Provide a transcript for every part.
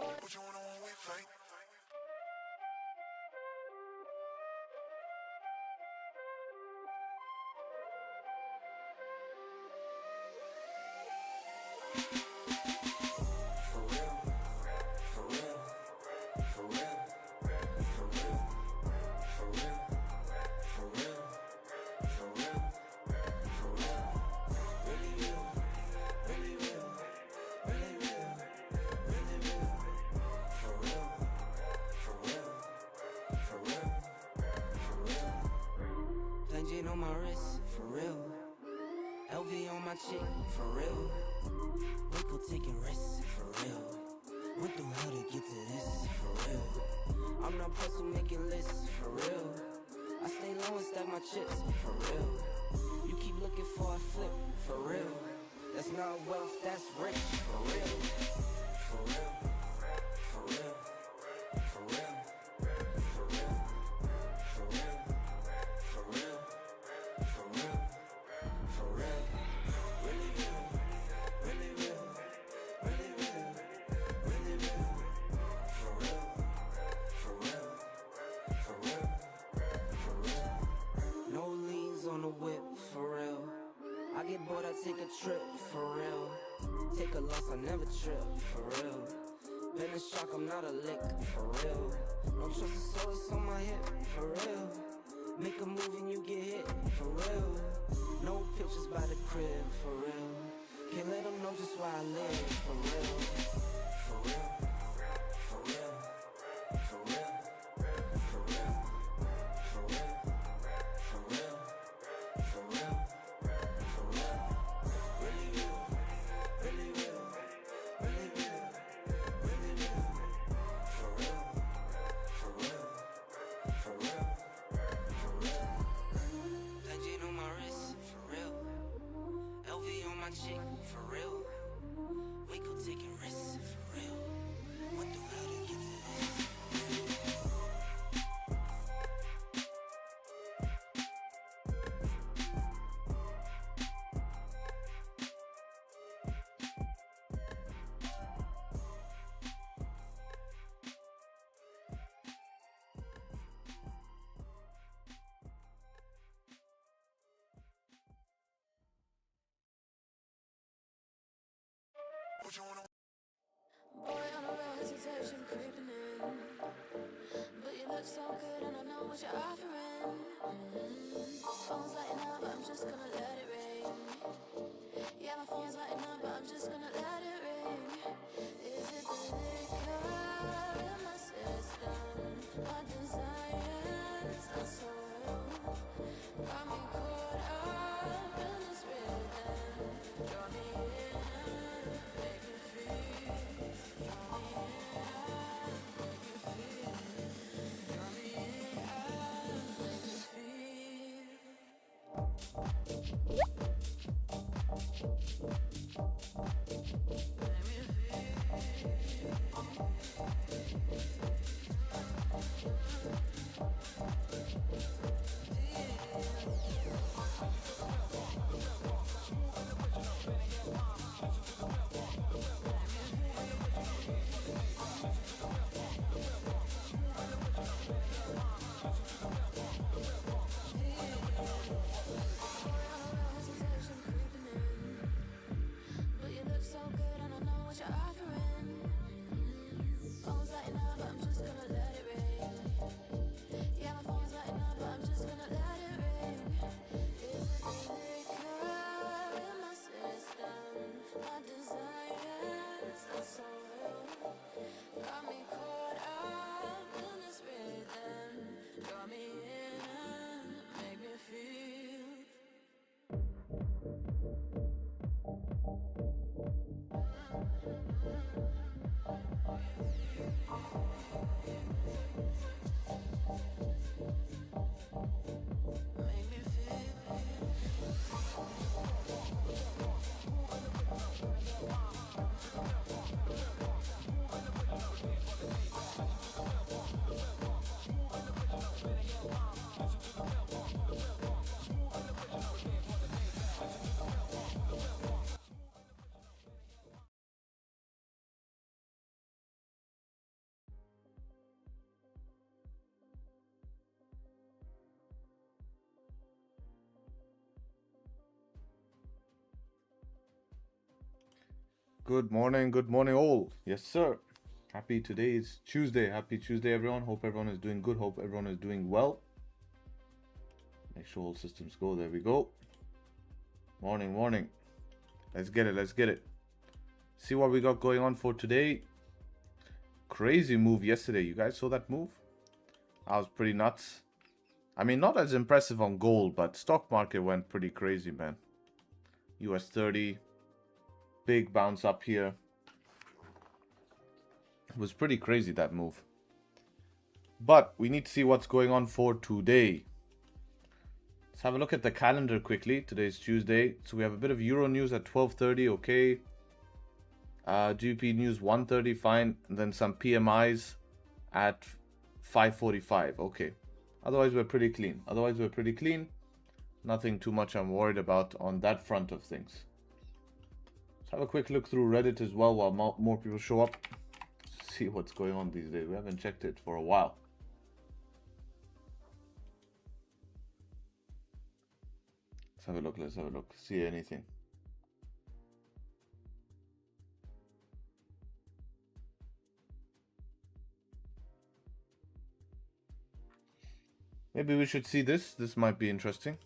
What you wanna when we fight? For real, for real, for real, for real, for real, for real, for real, for real, really real, really real, really real, really real, for real, for real, for real, for real. Plain Jane on my wrist, for real. LV on my chick, for real. Waco taking risks, for real. Went through hell to get to this, for real. I'm not supposed to making lists, for real. I stay low and stack my chips, for real. You keep looking for a flip, for real. That's not wealth, that's rich, for real. For real, for real, for real, for real, for real, for real, for real, for real. Really real, really real, really real, really real. For real, for real, for real, for real. No liens on the whip, for real. I get bored, I take a trip, for real. Take a loss, I never trip, for real. Been a shock, I'm not a lick, for real. Don't trust the soul, it's on my hip, for real. Make a move and you get hit, for real. No pictures by the crib, for real. Can't let them know just where I live, for real. For real, for real, for real, for real, for real, for real, for real, for real. Really real, really real, really real, really real. For real, for real, for real, for real. Plain Jane on my wrist, for real. LV on my chick, for real. Waco taking risks, for real. Went through hell to get to this. What you wanna? Boy, on a real hesitation creeping in. But you look so good and I know what you're offering. Phone's lighting up, I'm just gonna let it ring. Yeah, my phone's lighting up, but I'm just gonna let it ring. Is it the liquor in my system? My desires are so real. Got me caught up in this rhythm. Draw me in, make me feel. Draw me in, make me feel. Draw me in, make me feel. Good morning all. Yes, sir. Happy today is Tuesday. Happy Tuesday, everyone. Hope everyone is doing good. Hope everyone is doing well. Make sure all systems go. There we go. Morning. Let's get it. See what we got going on for today. Crazy move yesterday. You guys saw that move? I was pretty nuts. I mean, not as impressive on gold, but stock market went pretty crazy, man. US 30. Big bounce up here. It was pretty crazy, that move. But we need to see what's going on for today. Let's have a look at the calendar quickly. Today's Tuesday. So we have a bit of Euro news at 12:30, okay. GDP news 1:30, fine. And then some PMIs at 5:45, okay. Otherwise, we're pretty clean. Nothing too much I'm worried about on that front of things. Let's have a quick look through Reddit as well while more people show up. See what's going on these days. We haven't checked it for a while. Let's have a look. See anything. Maybe we should see this. This might be interesting.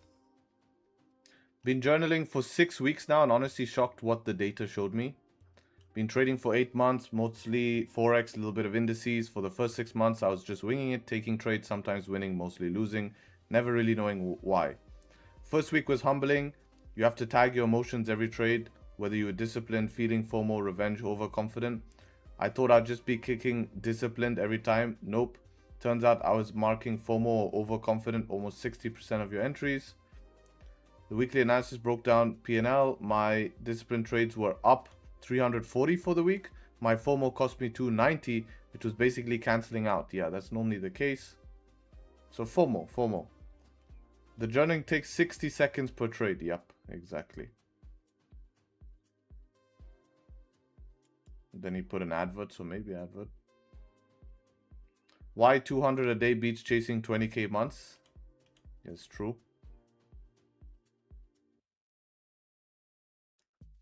Been journaling for 6 weeks now and honestly shocked what the data showed me. Been trading for 8 months, mostly Forex, a little bit of indices. For the first 6 months, I was just winging it, taking trades, sometimes winning, mostly losing, never really knowing why. First week was humbling. You have to tag your emotions every trade, whether you were disciplined, feeling FOMO, revenge, overconfident. I thought I'd just be kicking disciplined every time. Nope. Turns out I was marking FOMO or overconfident almost 60% of your entries. The weekly analysis broke down P&L. My disciplined trades were up 340 for the week. My FOMO cost me 290, which was basically cancelling out. Yeah, that's normally the case. So FOMO. The journaling takes 60 seconds per trade. Yep, exactly. Then he put an advert, so maybe advert. Why 200 a day beats chasing 20k months? It's true.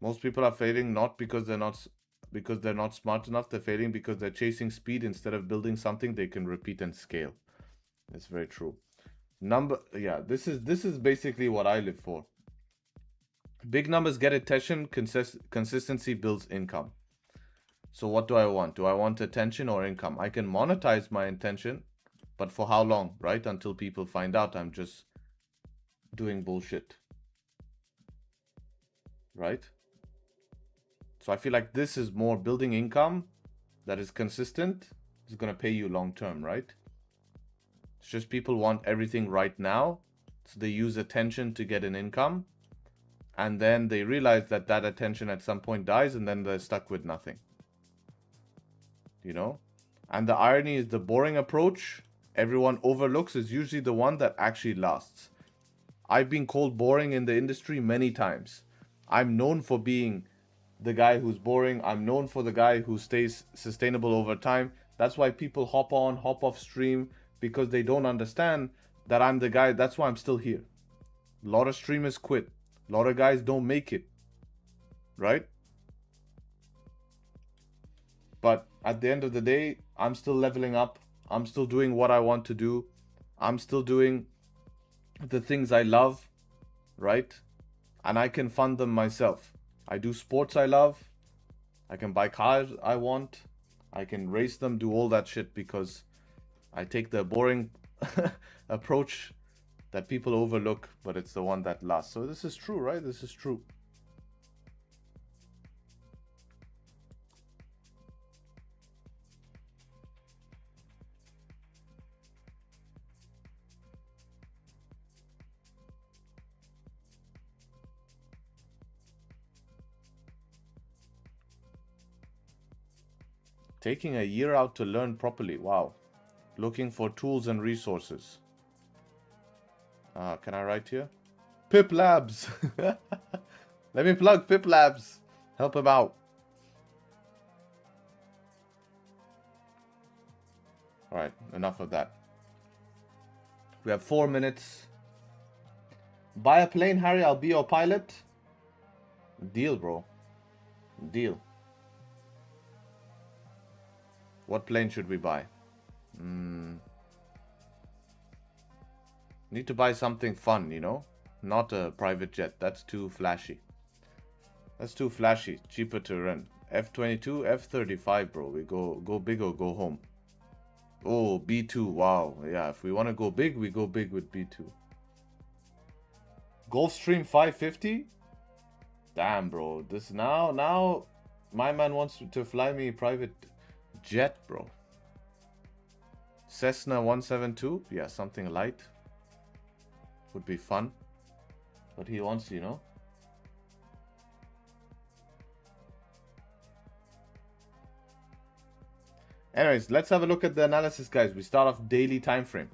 Most people are failing not because they're not smart enough. They're failing because they're chasing speed instead of building something they can repeat and scale. That's very true. This is basically what I live for. Big numbers get attention, consistency builds income. So what do I want? Do I want attention or income? I can monetize my intention, but for how long, right? Until people find out I'm just doing bullshit. Right? So I feel like this is more building income that is consistent, is going to pay you long term, right? It's just people want everything right now, so they use attention to get an income, and then they realize that attention at some point dies, and then they're stuck with nothing. You know? And the irony is the boring approach everyone overlooks is usually the one that actually lasts. I've been called boring in the industry many times. I'm known for being the guy who's boring. I'm known for the guy who stays sustainable over time. That's why people hop on, hop off stream, because they don't understand that I'm the guy. That's why I'm still here. A lot of streamers quit. A lot of guys don't make it. Right? But at the end of the day, I'm still leveling up. I'm still doing what I want to do. I'm still doing the things I love. Right? And I can fund them myself. I do sports I love. I can buy cars I want. I can race them, do all that shit because I take the boring approach that people overlook, but it's the one that lasts. So this is true, right? This is true. Taking a year out to learn properly. Wow. Looking for tools and resources. Can I write here? Pip Labs. Let me plug Pip Labs. Help him out. Alright, enough of that. We have 4 minutes. Buy a plane, Harry. I'll be your pilot. Deal, bro. Deal. What plane should we buy? Need to buy something fun, you know? Not a private jet. That's too flashy. That's too flashy. Cheaper to run. F-22, F-35, bro. We go big or go home. Oh, B2. Wow. Yeah, if we want to go big, we go big with B2. Gulfstream 550? Damn, bro. This now my man wants to fly me private jet, bro. Cessna 172? Yeah, something light. Would be fun. But he wants, you know. Anyways, let's have a look at the analysis, guys. We start off daily time frame.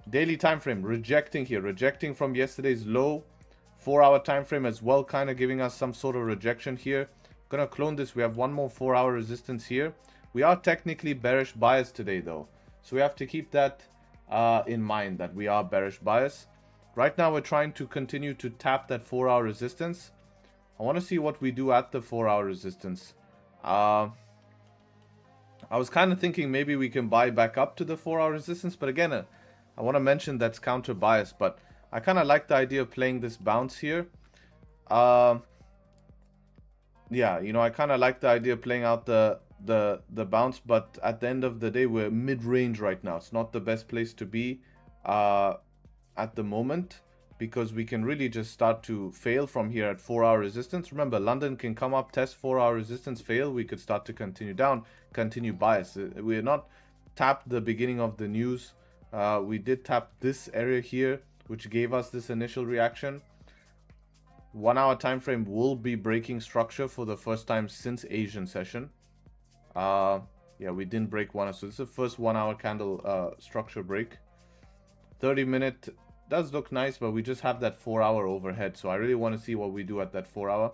Daily time frame, rejecting here. Rejecting from yesterday's low. 4-hour time frame as well, kind of giving us some sort of rejection here. Gonna clone this. We have one more 4-hour resistance here. We are technically bearish bias today, though. So we have to keep that in mind, that we are bearish bias. Right now, we're trying to continue to tap that 4-hour resistance. I want to see what we do at the 4-hour resistance. I was kind of thinking maybe we can buy back up to the 4-hour resistance. But again, I want to mention that's counter bias. But I kind of like the idea of playing this bounce here. Yeah, you know, I kind of like the idea of playing out the bounce. But at the end of the day, we're mid-range right now. It's not the best place to be at the moment, because we can really just start to fail from here at 4-hour resistance. Remember, London can come up, test 4-hour resistance, fail. We could start to continue down, continue bias. We're not tapped the beginning of the news. We did tap this area here, which gave us this initial reaction. 1-hour time frame will be breaking structure for the first time since Asian session. Yeah, we didn't break one, so this is the first 1-hour candle structure break. 30-minute does look nice, but we just have that 4-hour overhead, so I really want to see what we do at that 4-hour.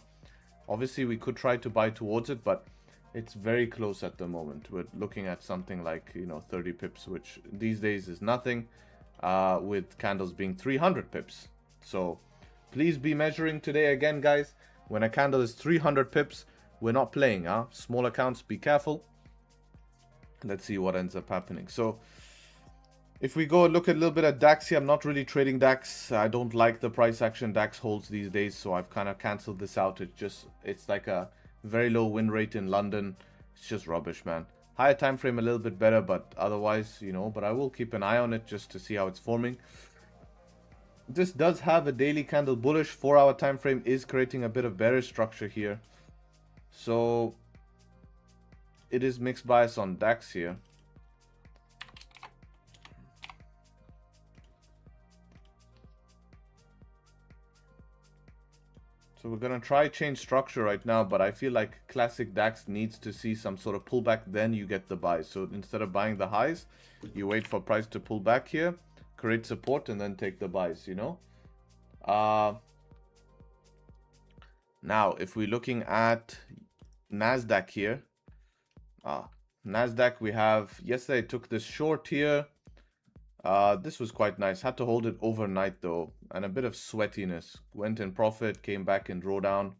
Obviously, we could try to buy towards it, but it's very close at the moment. We're looking at something like, you know, 30 pips, which these days is nothing, with candles being 300 pips. So please be measuring today again, guys. When a candle is 300 pips, we're not playing, huh? Small accounts, be careful. Let's see what ends up happening. So if we go look a little bit at DAX here, I'm not really trading DAX. I don't like the price action DAX holds these days, so I've kind of cancelled this out. It's like a very low win rate in London. It's just rubbish, man. Higher time frame a little bit better, but otherwise, you know, but I will keep an eye on it just to see how it's forming. This does have a daily candle bullish. 4-hour time frame is creating a bit of bearish structure here. So it is mixed bias on DAX here. So we're going to try change structure right now, but I feel like classic DAX needs to see some sort of pullback, then you get the buys. So instead of buying the highs, you wait for price to pull back here, create support, and then take the buys, you know. Now, if we're looking at NASDAQ here, NASDAQ, we have, yesterday took this short here. This was quite nice. Had to hold it overnight though, and a bit of sweatiness. Went in profit, came back in drawdown,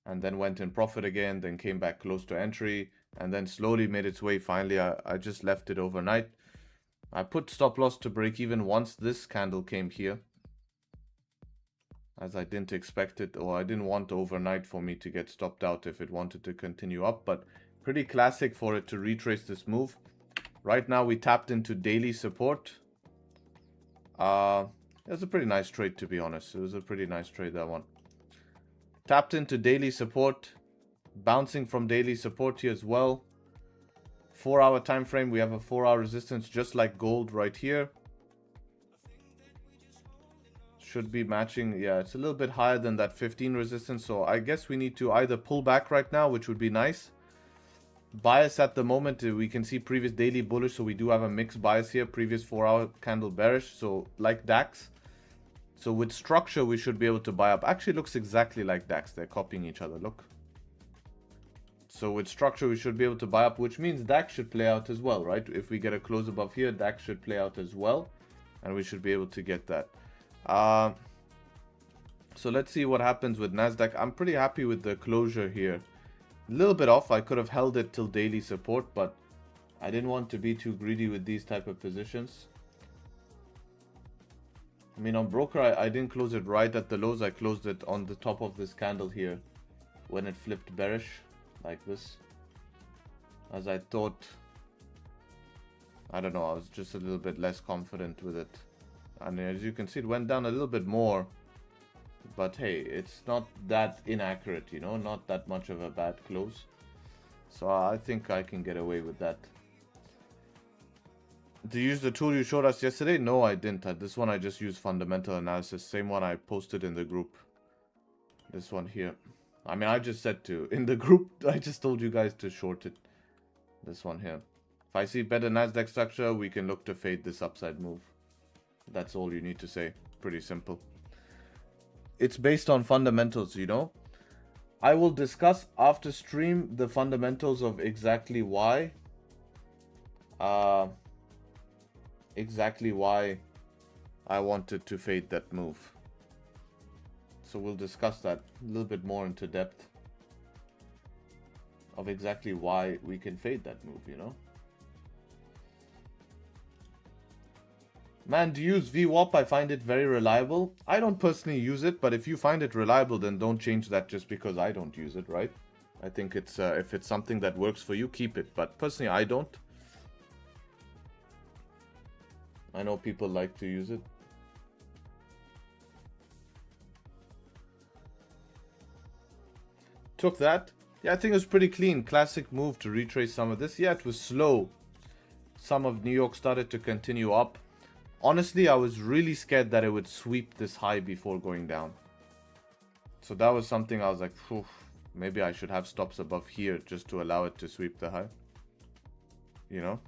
and then went in profit again, then came back close to entry, and then slowly made its way. Finally, I just left it overnight. I put stop loss to break even once this candle came here, as I didn't expect it, or I didn't want overnight for me to get stopped out if it wanted to continue up, but pretty classic for it to retrace this move. Right now we tapped into daily support. It was a pretty nice trade, to be honest. It was a pretty nice trade, that one. Tapped into daily support, bouncing from daily support here as well. 4-hour time frame, we have a 4-hour resistance just like gold right here. Should be matching. Yeah, it's a little bit higher than that 15 resistance, so I guess we need to either pull back right now, which would be nice. Bias at the moment, we can see previous daily bullish, so we do have a mixed bias here. Previous 4-hour candle bearish, so like DAX. So with structure, we should be able to buy up. Actually, looks exactly like DAX. They're copying each other, look. So with structure, we should be able to buy up, which means DAX should play out as well, right? If we get a close above here, DAX should play out as well, and we should be able to get that. So let's see what happens with NASDAQ. I'm pretty happy with the closure here. A little bit off. I could have held it till daily support, but I didn't want to be too greedy with these type of positions. I mean, on broker, I didn't close it right at the lows. I closed it on the top of this candle here when it flipped bearish like this. As I thought, I don't know, I was just a little bit less confident with it. And as you can see, it went down a little bit more. But hey, it's not that inaccurate, you know, not that much of a bad close. So I think I can get away with that. To use the tool you showed us yesterday? No, I didn't. This one I just used fundamental analysis. Same one I posted in the group. This one here. I mean, I just said to, in the group, I just told you guys to short it. This one here. If I see better Nasdaq structure, we can look to fade this upside move. That's all you need to say. Pretty simple. It's based on fundamentals, you know. I will discuss after stream the fundamentals of exactly why. Exactly why I wanted to fade that move. So we'll discuss that a little bit more into depth. Of exactly why we can fade that move, you know. Man, do you use VWAP? I find it very reliable. I don't personally use it, but if you find it reliable, then don't change that just because I don't use it, right? I think it's if it's something that works for you, keep it. But personally, I don't. I know people like to use it. Took that. Yeah, I think it was pretty clean. Classic move to retrace some of this. Yeah, it was slow. Some of New York started to continue up. Honestly, I was really scared that it would sweep this high before going down. So that was something I was like, phew, maybe I should have stops above here just to allow it to sweep the high. You know?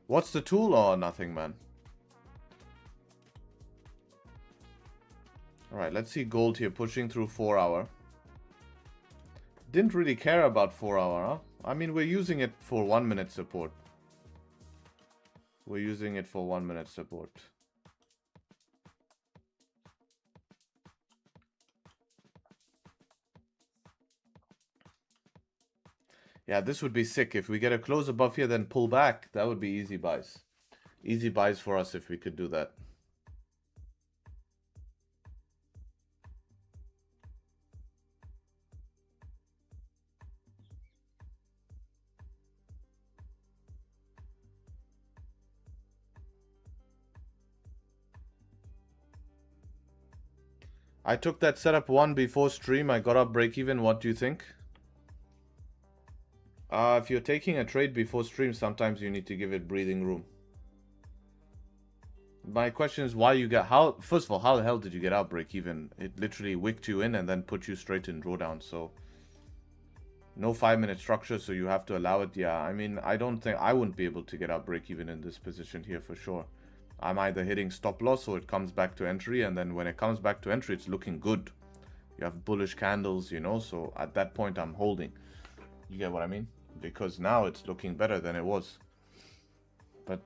What's the tool? Oh, nothing, man. Alright, let's see gold here pushing through 4 hour. Didn't really care about 4 hour, huh? I mean, we're using it for 1 minute support. We're using it for 1 minute support. Yeah, this would be sick. If we get a close above here, then pull back. That would be easy buys. Easy buys for us if we could do that. I took that setup 1 before stream. I got up break even. What do you think? If you're taking a trade before stream, sometimes you need to give it breathing room. My question is why you got, first of all, how the hell did you get out break even? It literally wicked you in and then put you straight in drawdown. So no 5 minute structure, so you have to allow it. Yeah, I mean, I don't think I wouldn't be able to get out break even in this position here for sure. I'm either hitting stop loss or it comes back to entry, and then when it comes back to entry, it's looking good. You have bullish candles, you know, so at that point I'm holding. You get what I mean? Because now it's looking better than it was. But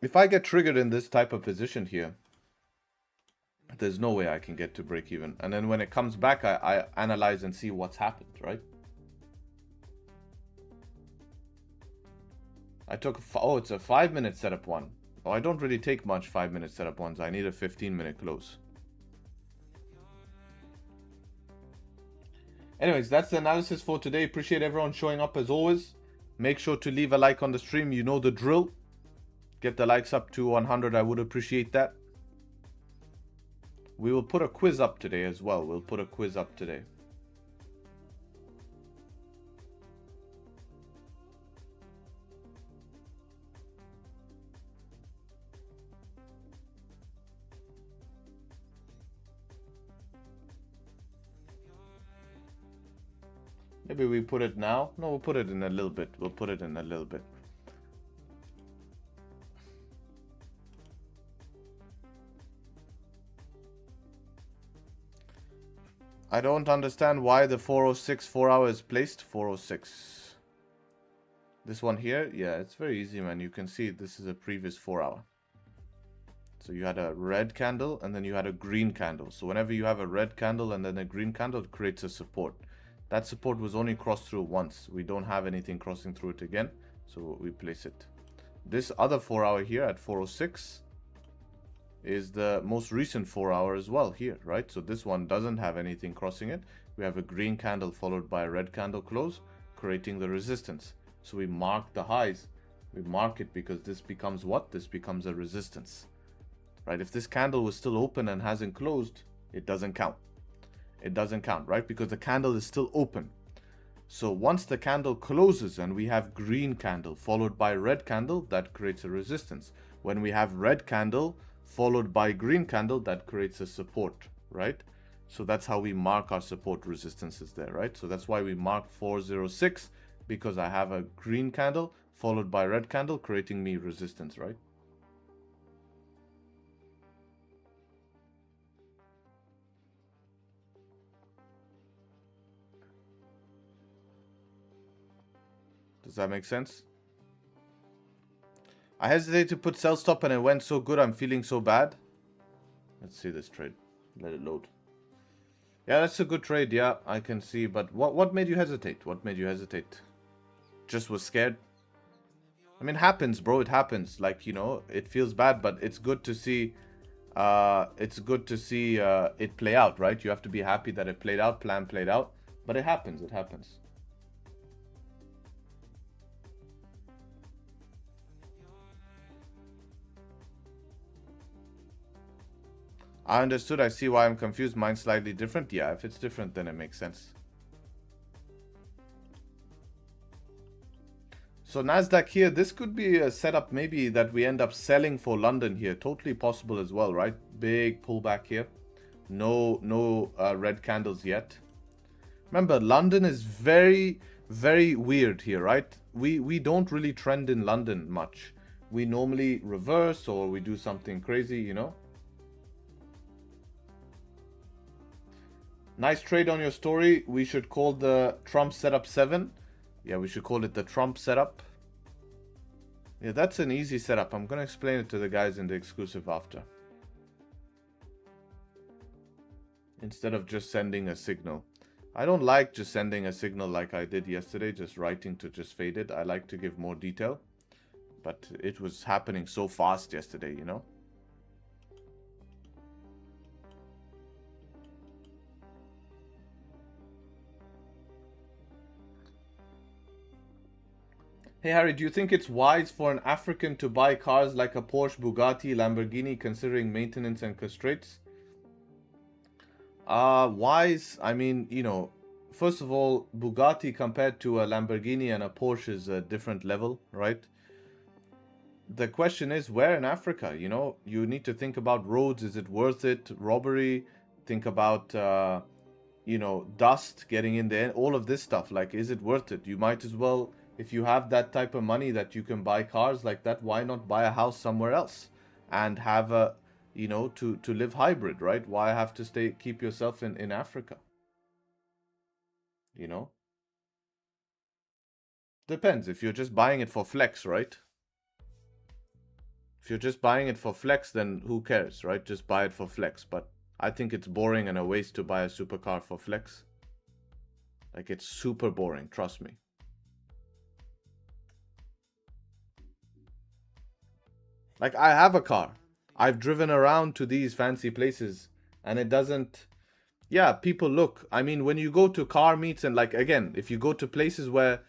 if I get triggered in this type of position here, there's no way I can get to break even. And then when it comes back, I analyze and see what's happened, right? I took, oh, it's a 5 minute setup one. Oh, I don't really take much 5 minute setup ones. I need a 15 minute close. Anyways, that's the analysis for today. Appreciate everyone showing up as always. Make sure to leave a like on the stream. You know the drill. Get the likes up to 100. I would appreciate that. We will put a quiz up today as well. We'll put a quiz up today. Maybe we put it now. No, we'll put it in a little bit. We'll put it in a little bit. I don't understand why the 406 4 hour is placed. 406. This one here? Yeah, it's very easy, man. You can see this is a previous 4 hour. So you had a red candle and then you had a green candle. So whenever you have a red candle and then a green candle, it creates a support. That support was only crossed through once. We don't have anything crossing through it again. So we place it. This other 4 hour here at 406 is the most recent 4 hour as well here, right? So this one doesn't have anything crossing it. We have a green candle followed by a red candle close, creating the resistance. So we mark the highs. We mark it because this becomes what? This becomes a resistance, right? If this candle was still open and hasn't closed, it doesn't count. It doesn't count, right? Because the candle is still open. So once the candle closes and we have green candle followed by red candle, that creates a resistance. When we have red candle followed by green candle, that creates a support, right? So that's how we mark our support resistances there, right? So that's why we mark 406, because I have a green candle followed by red candle creating me resistance, right? Does that make sense? I hesitated to put sell stop and it went so good. I'm feeling so bad. Let's see this trade. Let it load. Yeah, that's a good trade. Yeah, I can see. But what made you hesitate? What made you hesitate? Just was scared? I mean, it happens, bro. It happens. Like, you know, it feels bad, but it's good to see. It play out, right? You have to be happy that it played out. Plan played out. But it happens. It happens. I understood. I see why I'm confused. Mine's slightly different. Yeah, if it's different, then it makes sense. So NASDAQ here, this could be a setup maybe that we end up selling for London here. Totally possible as well, right? Big pullback here. No red candles yet. Remember, London is very, very weird here, right? We don't really trend in London much. We normally reverse or we do something crazy, you know? Nice trade on your story. We should call the Trump setup 7. Yeah, we should call it the Trump setup. Yeah, that's an easy setup. I'm going to explain it to the guys in the exclusive after. Instead of just sending a signal. I don't like just sending a signal like I did yesterday, just writing to just fade it. I like to give more detail. But it was happening so fast yesterday, you know? Hey Harry, do you think it's wise for an African to buy cars like a Porsche, Bugatti, Lamborghini, considering maintenance and constraints? Wise, I mean, you know, first of all, Bugatti compared to a Lamborghini and a Porsche is a different level, right? The question is, where in Africa? You know, you need to think about roads. Is it worth it? Robbery. Think about, you know, dust getting in there. All of this stuff. Like, is it worth it? You might as well, if you have that type of money that you can buy cars like that, why not buy a house somewhere else and have a, you know, to live hybrid, right? Why have to keep yourself in Africa? You know? Depends. If you're just buying it for flex, right? If you're just buying it for flex, then who cares, right? Just buy it for flex. But I think it's boring and a waste to buy a supercar for flex. Like, it's super boring, trust me. Like, I have a car. I've driven around to these fancy places and it doesn't... Yeah, people look. I mean, when you go to car meets and, like, again, if you go to places where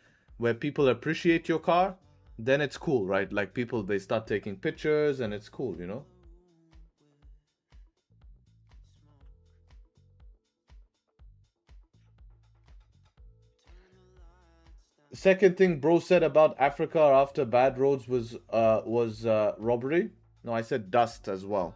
people appreciate your car, then it's cool, right? Like, people, they start taking pictures and it's cool, you know? Second thing bro said about Africa after bad roads was robbery. No, I said dust as well.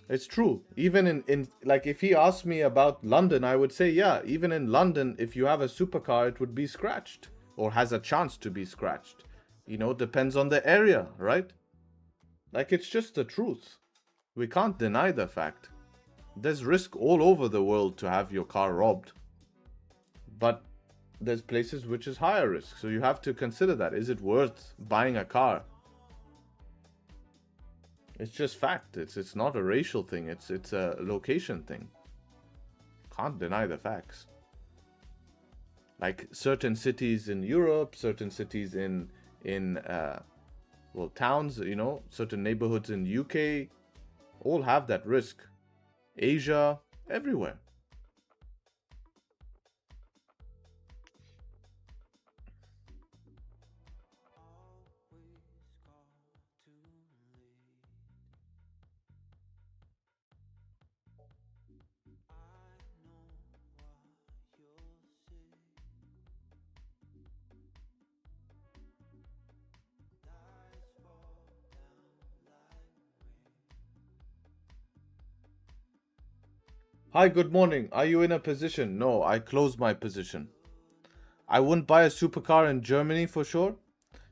It's true. Even in like, if he asked me about London, I would say, yeah, even in London, if you have a supercar, it would be scratched or has a chance to be scratched. You know, depends on the area, right? Like, it's just the truth. We can't deny the fact. There's risk all over the world to have your car robbed. But there's places which is higher risk. So you have to consider that. Is it worth buying a car? It's just fact. It's not a racial thing. It's a location thing. Can't deny the facts. Like certain cities in Europe, certain cities in well, towns, you know, certain neighborhoods in UK, all have that risk. Asia, everywhere. Hi, good morning. Are you in a position? No, I closed my position. I wouldn't buy a supercar in Germany for sure.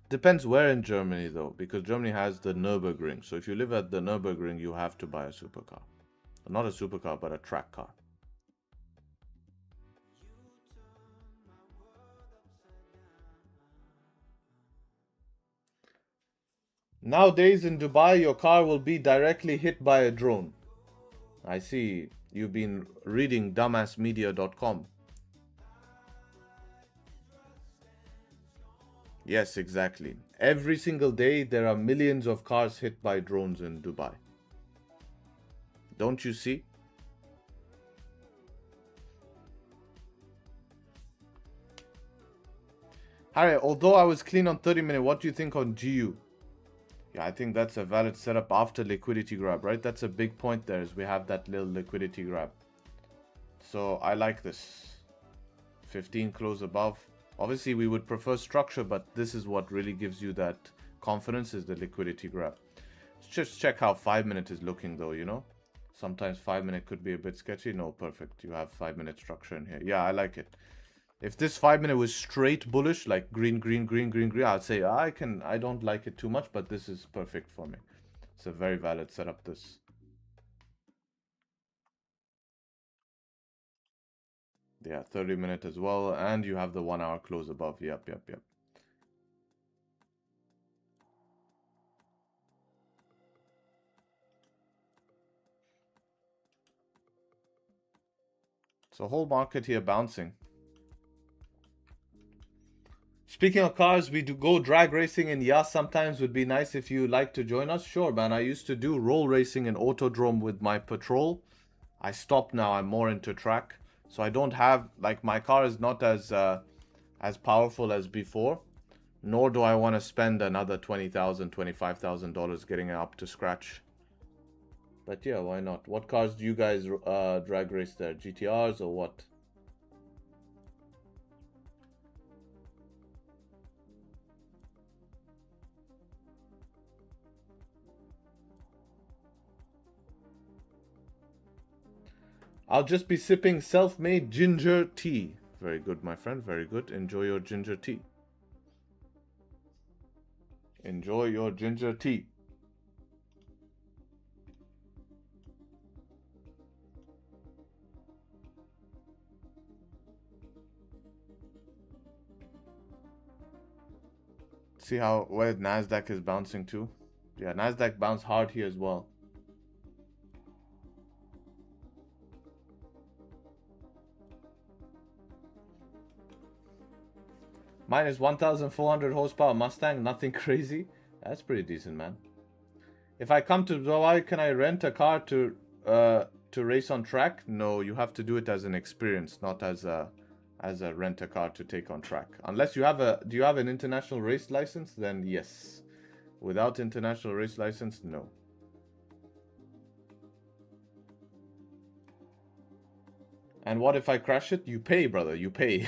Depends where in Germany though, because Germany has the Nürburgring. So if you live at the Nürburgring, you have to buy a supercar. Not a supercar, but a track car. Nowadays in Dubai, your car will be directly hit by a drone. I see you've been reading dumbassmedia.com. Yes, exactly. Every single day, there are millions of cars hit by drones in Dubai. Don't you see? Harry, although I was clean on 30-minute, what do you think on GU? Yeah, I think that's a valid setup after liquidity grab, right? That's a big point there, is we have that little liquidity grab. So I like this. 15 close above. Obviously, we would prefer structure, but this is what really gives you that confidence, is the liquidity grab. Let's just check how 5-minute is looking though, you know? Sometimes 5-minute could be a bit sketchy. No, perfect. You have 5-minute structure in here. Yeah, I like it. If this 5-minute was straight bullish, like green, green, green, green, green, I'd say I don't like it too much, but this is perfect for me. It's a very valid setup, this. Yeah, 30-minute as well, and you have the 1-hour close above. Yep. So whole market here bouncing. Speaking of cars, we do go drag racing in Yas sometimes. Would be nice if you like to join us. Sure, man. I used to do roll racing in Autodrome with my patrol. I stopped now. I'm more into track. So I don't have, like, my car is not as powerful as before. Nor do I want to spend another $20,000, $25,000 getting it up to scratch. But yeah, why not? What cars do you guys drag race there? GTRs or what? I'll just be sipping self-made ginger tea. Very good, my friend. Very good. Enjoy your ginger tea. Enjoy your ginger tea. See how where Nasdaq is bouncing to? Yeah, Nasdaq bounced hard here as well. Mine is 1,400 horsepower Mustang, nothing crazy. That's pretty decent, man. If I come to Dubai, can I rent a car to race on track? No, you have to do it as an experience, not as a rent a car to take on track. Unless you have do you have an international race license? Then yes. Without international race license, no. And what if I crash it? You pay, brother. You pay.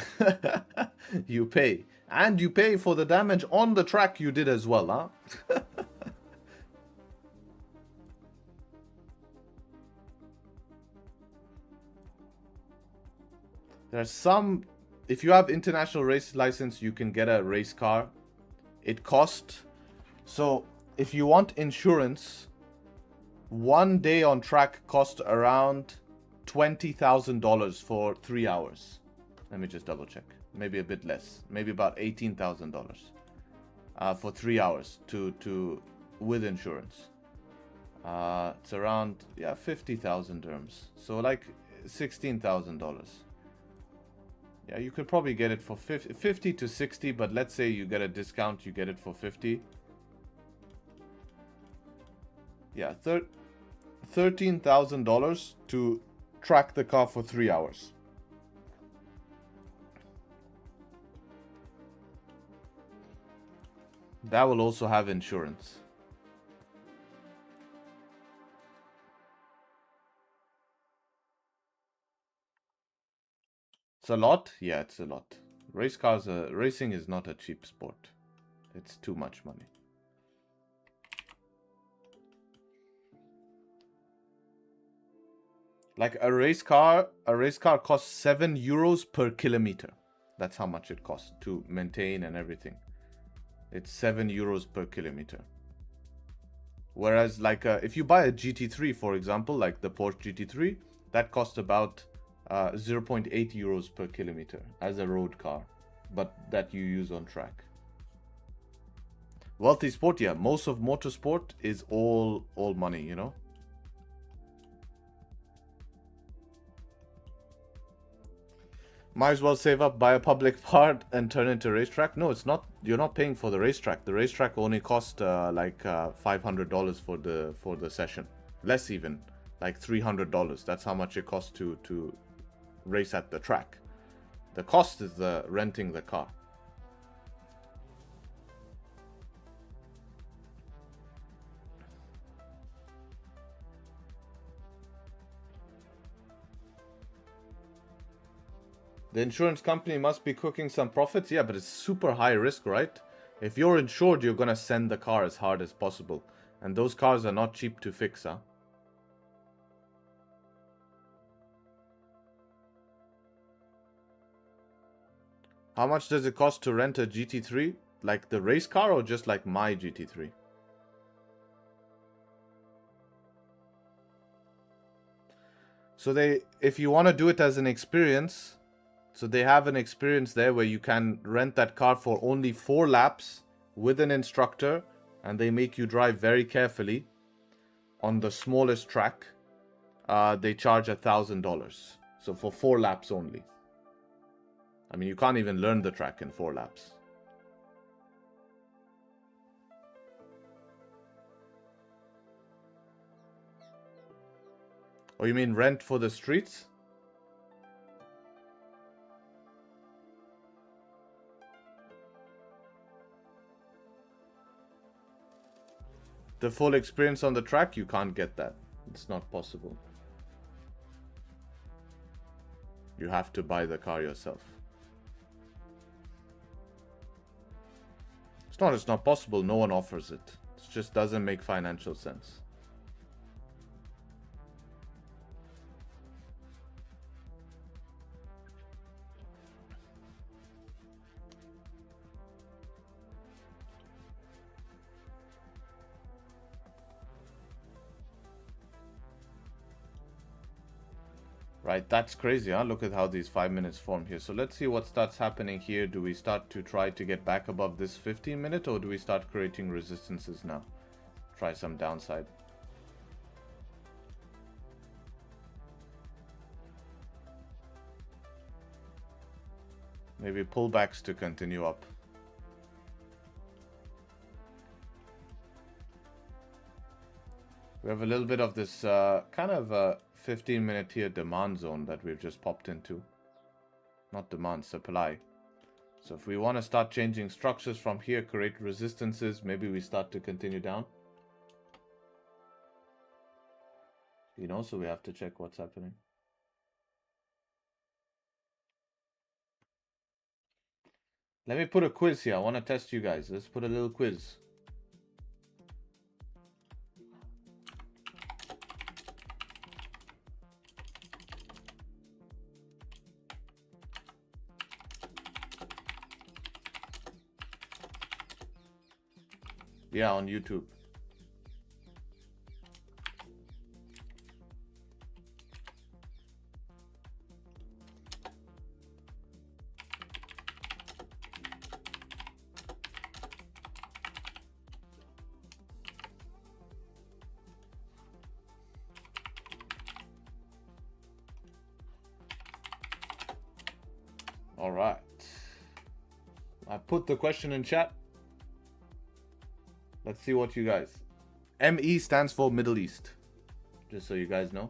You pay. And you pay for the damage on the track you did as well, huh? There's some... If you have international race license, you can get a race car. It costs... So, if you want insurance, 1 day on track costs around $20,000 for 3 hours. Let me just double check. Maybe a bit less. Maybe about $18,000 for 3 hours with insurance. It's around, yeah, 50,000 dirhams. So like $16,000. Yeah, you could probably get it for 50 to 60, but let's say you get a discount, you get it for 50. Yeah, $13,000 to track the car for 3 hours. That will also have insurance. It's a lot? Yeah, it's a lot. Racing is not a cheap sport. It's too much money. Like a race car costs 7 euros per kilometer. That's how much it costs to maintain and everything. It's 7 euros per kilometer. Whereas like if you buy a GT3, for example, like the Porsche GT3, that costs about 0.8 euros per kilometer as a road car, but that you use on track. Wealthy sport, yeah. Most of motorsport is all money, you know. Might as well save up, buy a public part, and turn it into a racetrack. No, it's not. You're not paying for the racetrack. The racetrack only cost like $500 for the session. Less even, like $300. That's how much it costs to race at the track. The cost is the renting the car. The insurance company must be cooking some profits. Yeah, but it's super high risk, right? If you're insured, you're gonna send the car as hard as possible. And those cars are not cheap to fix, huh? How much does it cost to rent a GT3? Like the race car or just like my GT3? So if you want to do it as an experience, so they have an experience there where you can rent that car for only 4 laps with an instructor, and they make you drive very carefully on the smallest track. They charge $1,000. So for 4 laps only. I mean, you can't even learn the track in 4 laps. Oh, you mean rent for the streets? The full experience on the track, you can't get that. It's not possible. You have to buy the car yourself. It's not possible. No one offers it. It just doesn't make financial sense. Right, that's crazy, huh? Look at how these 5 minutes form here. So let's see what starts happening here. Do we start to try to get back above this 15 minute, or do we start creating resistances now? Try some downside. Maybe pullbacks to continue up. We have a little bit of this kind of 15-minute here demand zone that we've just popped into. Not demand, supply. So if we want to start changing structures from here, create resistances, maybe we start to continue down. You know, so we have to check what's happening. Let me put a quiz here. I want to test you guys. Let's put a little quiz. Yeah, on YouTube. All right. I put the question in chat. Let's see what you guys. ME stands for Middle East. Just so you guys know.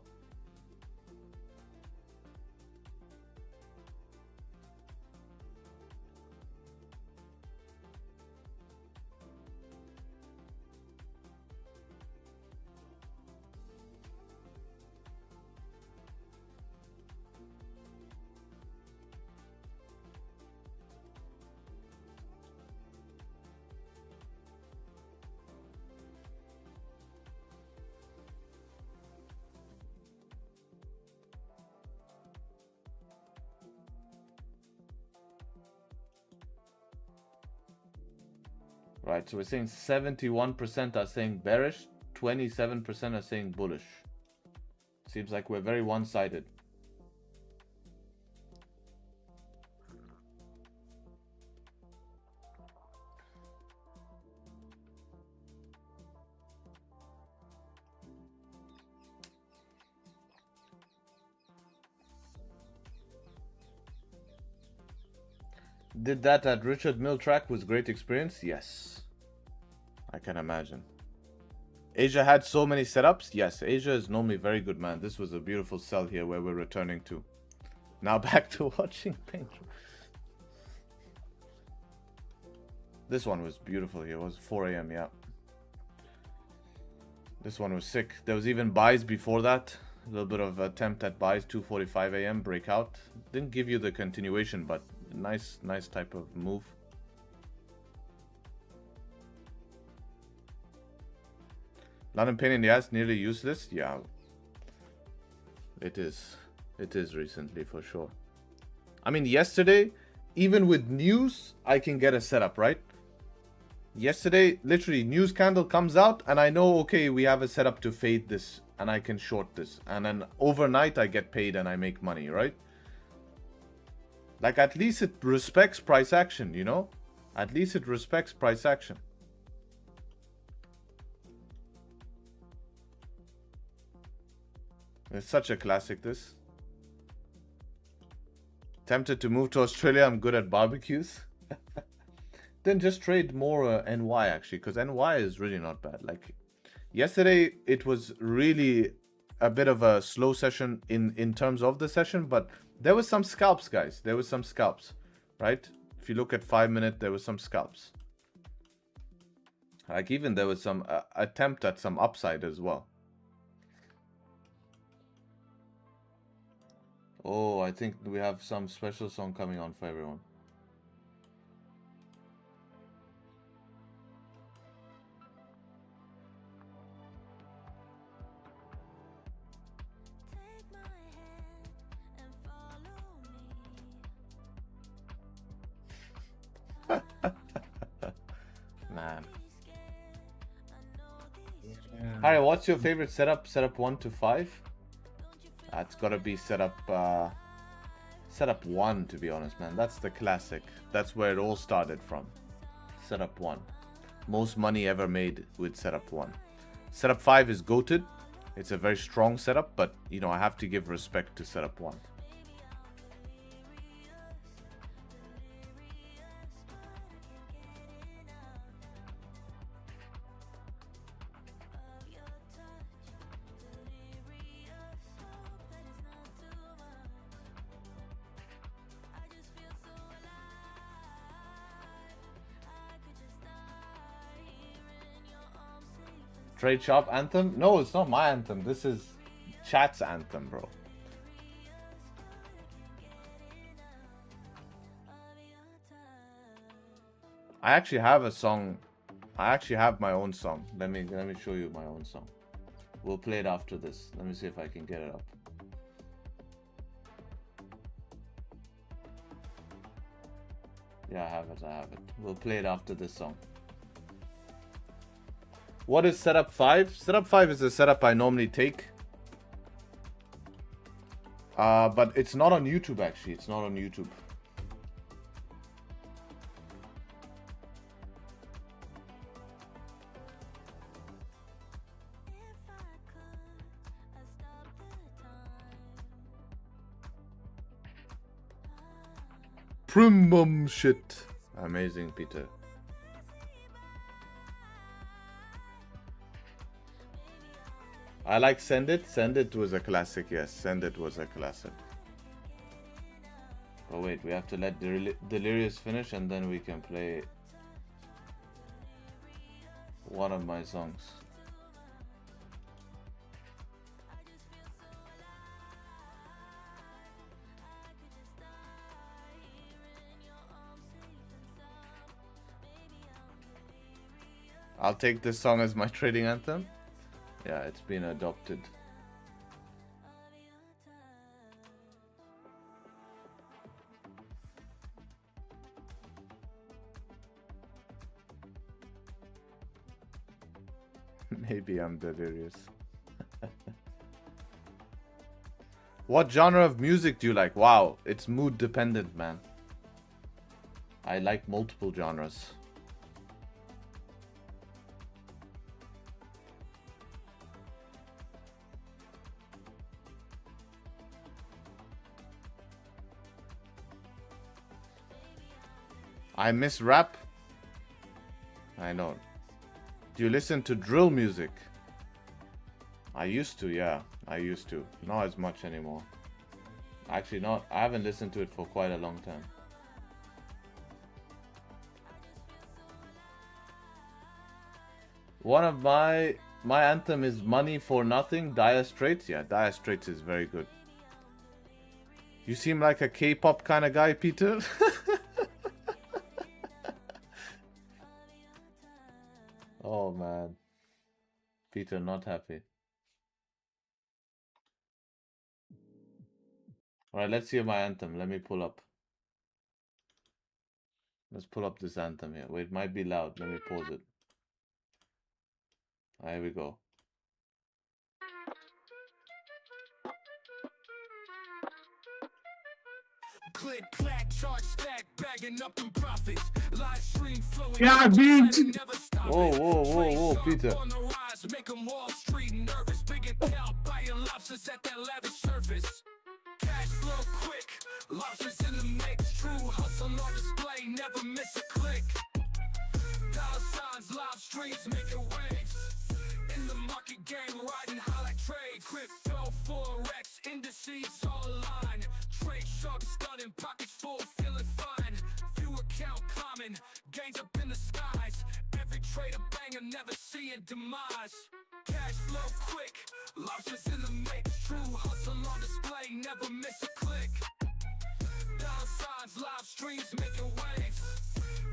Right, so we're saying 71% are saying bearish, 27% are saying bullish. Seems like we're very one-sided. Did that at Richard Mill track was great experience? Yes. I can imagine. Asia had so many setups? Yes, Asia is normally very good, man. This was a beautiful sell here where we're returning to. Now back to watching paint. This one was beautiful here. It was 4 a.m., yeah. This one was sick. There was even buys before that. A little bit of attempt at buys, 2:45 a.m. breakout. Didn't give you the continuation, but nice type of move. London pain in the ass, nearly useless. Yeah, it is. It is recently for sure. I mean, yesterday, even with news, I can get a setup, right? Yesterday, literally, news candle comes out, and I know, okay, we have a setup to fade this, and I can short this, and then overnight I get paid and I make money, right? Like, at least it respects price action, you know? At least it respects price action. It's such a classic, this. Tempted to move to Australia. I'm good at barbecues. Then just trade more NY, actually, because NY is really not bad. Like, yesterday, it was really a bit of a slow session in terms of the session, but there was some scalps, guys. There was some scalps, right? If you look at 5 minute, there was some scalps. Like, even there was some attempt at some upside as well. Oh, I think we have some special song coming on for everyone. Man. Harry, what's your favorite setup? Setup 1 to 5? It's gotta be setup 1, to be honest, man. That's the classic. That's where it all started from. Setup 1. Most money ever made with setup 1. Setup 5 is goated. It's a very strong setup, but you know, I have to give respect to setup 1. Tradesharpe anthem? No, it's not my anthem. This is chat's anthem, bro. I actually have a song. I actually have my own song. Let me show you my own song. We'll play it after this. Let me see if I can get it up. Yeah, I have it. We'll play it after this song. What is setup 5? Setup 5 is a setup I normally take. But it's not on YouTube, actually. It's not on YouTube. Primum shit. Amazing, Peter. I like Send It. Send It was a classic, yes. Send It was a classic. Oh wait, we have to let Delirious finish and then we can play one of my songs. I'll take this song as my trading anthem. Yeah, it's been adopted. Maybe I'm delirious. What genre of music do you like? Wow, it's mood dependent, man. I like multiple genres. I miss rap. I know. Do you listen to drill music? I used to, yeah. I used to. Not as much anymore. Actually, not. I haven't listened to it for quite a long time. One of my anthem is Money for Nothing, Dire Straits. Yeah, Dire Straits is very good. You seem like a K-pop kind of guy, Peter. Oh man, Peter not happy. Alright, let's hear my anthem. Let me pull up. Let's pull up this anthem here. Wait, it might be loud. Let me pause it. Here we go. Click, clack, charge, stack, bagging up them profits. Live stream flowing. Yeah, dude. Whoa, Peter. On the rise, make them Wall Street nervous. Big and out, buying lobsters at that lavish surface. Cash flow quick, lobsters in the mix. True hustle on display, never miss a click. Dollar signs, live streams, making waves. In the market game, riding highlight trades. Crypto, Forex, indices, all aligned. Tradesharpe stunning, pockets full, feeling fine. Few account common, gains up in the skies. Every trader banger, never seeing demise. Cash flow quick, lobsters in the mix. True hustle on display, never miss a click. Dollar signs, live streams, making waves.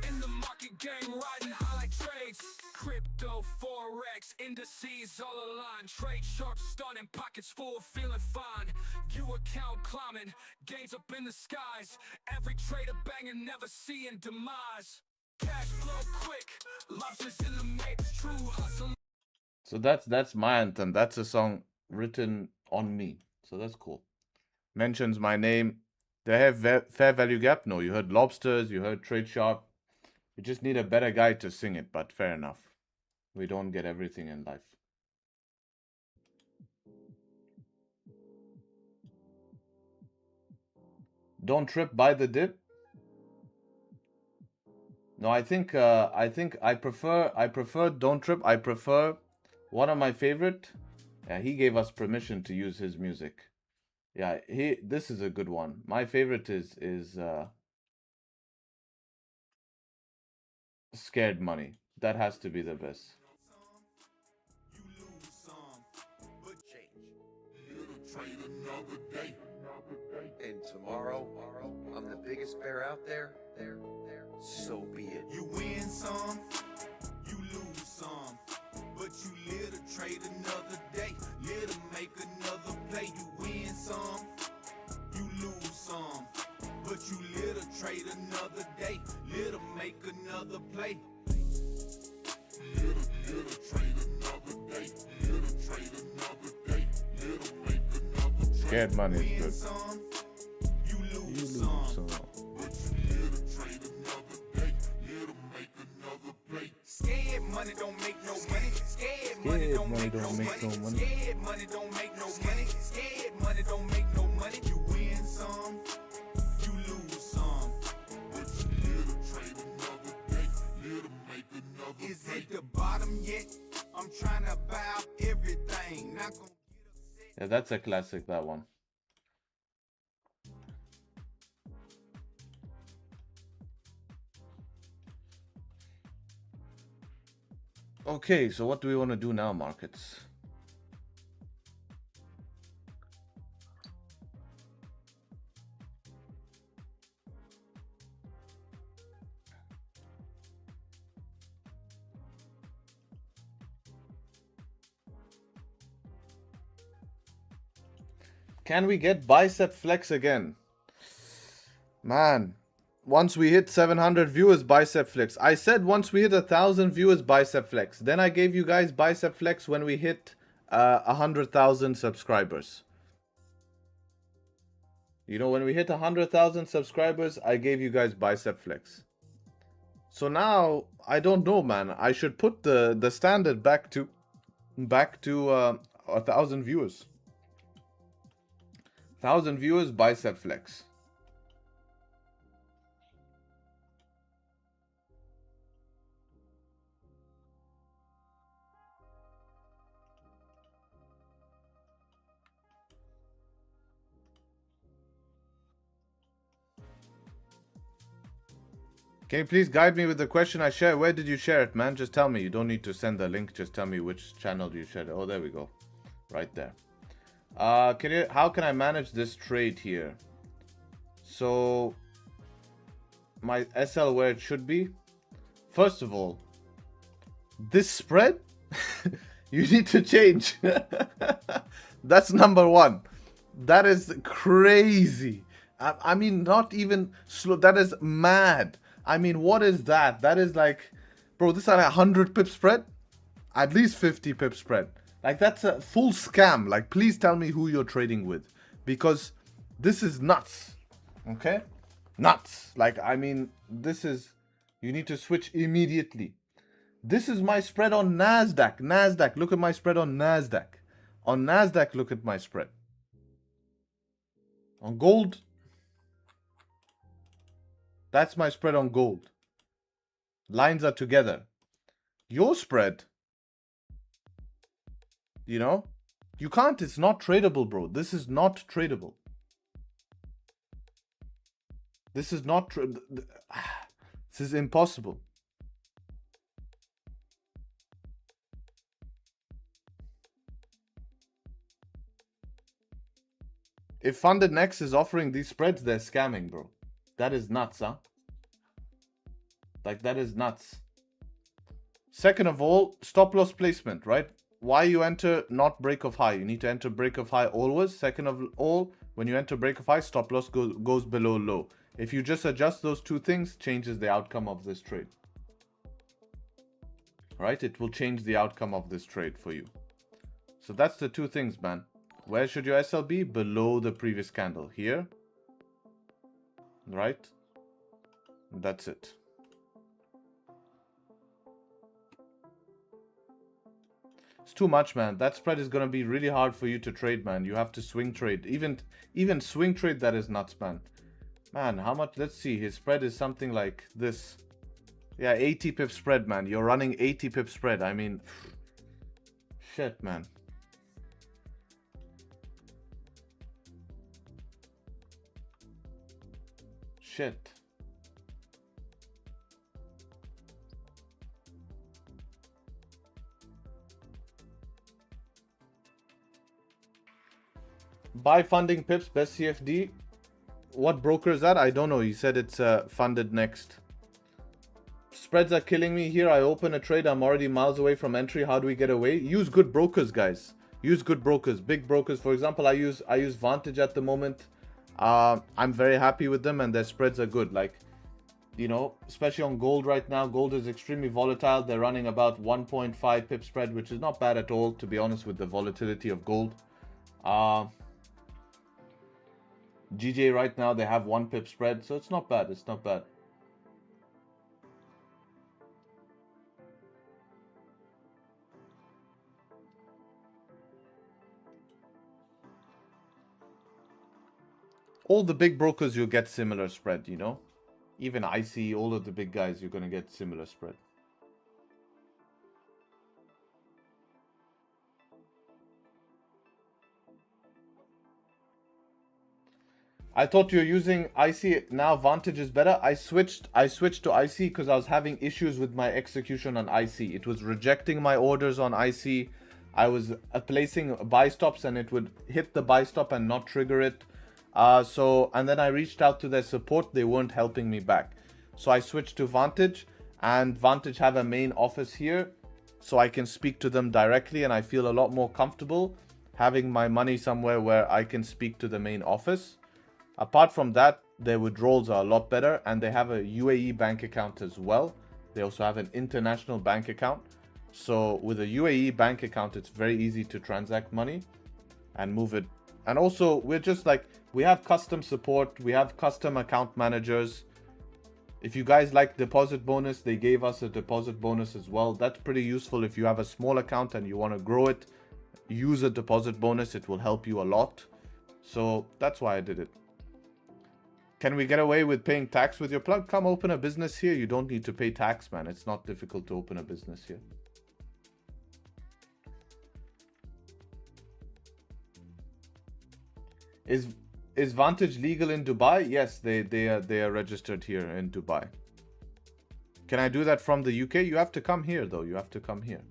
In the market game, riding highlight trades. Crypto, Forex, indices, all aligned. Tradesharpe stunning, pockets full, feeling fine. View account climbing, gains up in the skies. Every trader banging, never seeing demise. Cash flow quick, lobsters in the mix. True hustle. So that's my anthem. That's a song written on me. So that's cool. Mentions my name. They have fair value gap. No, you heard lobsters. You heard Tradesharpe. You just need a better guy to sing it, but fair enough. We don't get everything in life. Don't trip by the dip. No, I think I prefer Don't Trip. I prefer one of my favorite. Yeah, he gave us permission to use his music. Yeah, this is a good one. My favorite is Scared Money. That has to be the best. And tomorrow, I'm the biggest bear out there. So be it. You win some, you lose some, but you live to trade another day, live to make another play. You win some, you lose some, but you live to trade another day, live to make another play. Live to trade another day, live to trade another day, live to make another play. Scared Money is good. Some, you lose some. Scared money don't make no money. Scared money don't make no money. Scared money don't make no money. Scared money don't make no money. You win some, you lose some, at the bottom yet. I'm trying to buy out everything. Not gonna get upset. Yeah, that's a classic, that one. Okay, so what do we want to do now, markets? Can we get bicep flex again? Man, once we hit 700 viewers, bicep flex. I said once we hit 1,000 viewers, bicep flex. Then I gave you guys bicep flex when we hit 100,000 subscribers. You know, when we hit 100,000 subscribers, I gave you guys bicep flex. So now, I don't know, man. I should put the standard back to 1,000 viewers. 1,000 viewers, bicep flex. Can you please guide me with the question I shared? Where did you share it, man? Just tell me. You don't need to send the link. Just tell me which channel you shared it. Oh, there we go. Right there. How can I manage this trade here? So, my SL where it should be. First of all, this spread, you need to change. That's number one. That is crazy. I mean, not even slow. That is mad. I mean, what is that? That is like, bro, this is a 100 pip spread? At least 50 pip spread. Like, that's a full scam. Like, please tell me who you're trading with. Because this is nuts. Okay? Nuts. Like, I mean, this is, you need to switch immediately. This is my spread on NASDAQ. NASDAQ, look at my spread on NASDAQ. On NASDAQ, look at my spread. On gold, that's my spread on gold. Lines are together. Your spread, you know, you can't, it's not tradable, bro. This is not tradable. This is not, this is impossible. If Funded Next is offering these spreads, they're scamming, bro. That is nuts, huh? Like, that is nuts. Second of all, stop loss placement, right? Why you enter not break of high? You need to enter break of high always. Second of all, when you enter break of high, stop loss goes below low. If you just adjust those two things, changes the outcome of this trade. Right? It will change the outcome of this trade for you. So that's the two things, man. Where should your SL be? Below the previous candle. Here. Right? That's it. It's too much, man. That spread is going to be really hard for you to trade, man. You have to swing trade. Even swing trade, that is nuts, man. Man, how much? Let's see. His spread is something like this. Yeah, 80 pip spread, man. You're running 80 pip spread. I mean, shit, man. Shit. Buy funding pips, best CFD. What broker is that? I don't know. He said it's Funded Next. Spreads are killing me here. I open a trade. I'm already miles away from entry. How do we get away? Use good brokers, guys. Use good brokers. Big brokers. For example, I use Vantage at the moment. I'm very happy with them and their spreads are good. Like, you know, especially on gold right now. Gold is extremely volatile. They're running about 1.5 pip spread, which is not bad at all, to be honest, with the volatility of gold. GJ right now, they have 1 pip spread, so it's not bad. It's not bad. All the big brokers, you'll get similar spread, you know. Even IC, all of the big guys, you're going to get similar spread. I thought you're using IC now. Vantage is better. I switched to IC because I was having issues with my execution on IC. It was rejecting my orders on IC. I was placing buy stops and it would hit the buy stop and not trigger it. And then I reached out to their support. They weren't helping me back. So I switched to Vantage, and Vantage have a main office here, so I can speak to them directly, and I feel a lot more comfortable having my money somewhere where I can speak to the main office. Apart from that, their withdrawals are a lot better, and they have a UAE bank account as well. They also have an international bank account. So with a UAE bank account, it's very easy to transact money and move it. And also, we're just like, we have custom support, we have custom account managers. If you guys like deposit bonus, they gave us a deposit bonus as well. That's pretty useful if you have a small account and you want to grow it. Use a deposit bonus, it will help you a lot. So that's why I did it. Can we get away with paying tax with your plug? Come open a business here. You don't need to pay tax, man. It's not difficult to open a business here. Is Vantage legal in Dubai? Yes, they are registered here in Dubai. Can I do that from the UK? You have to come here though. You have to come here.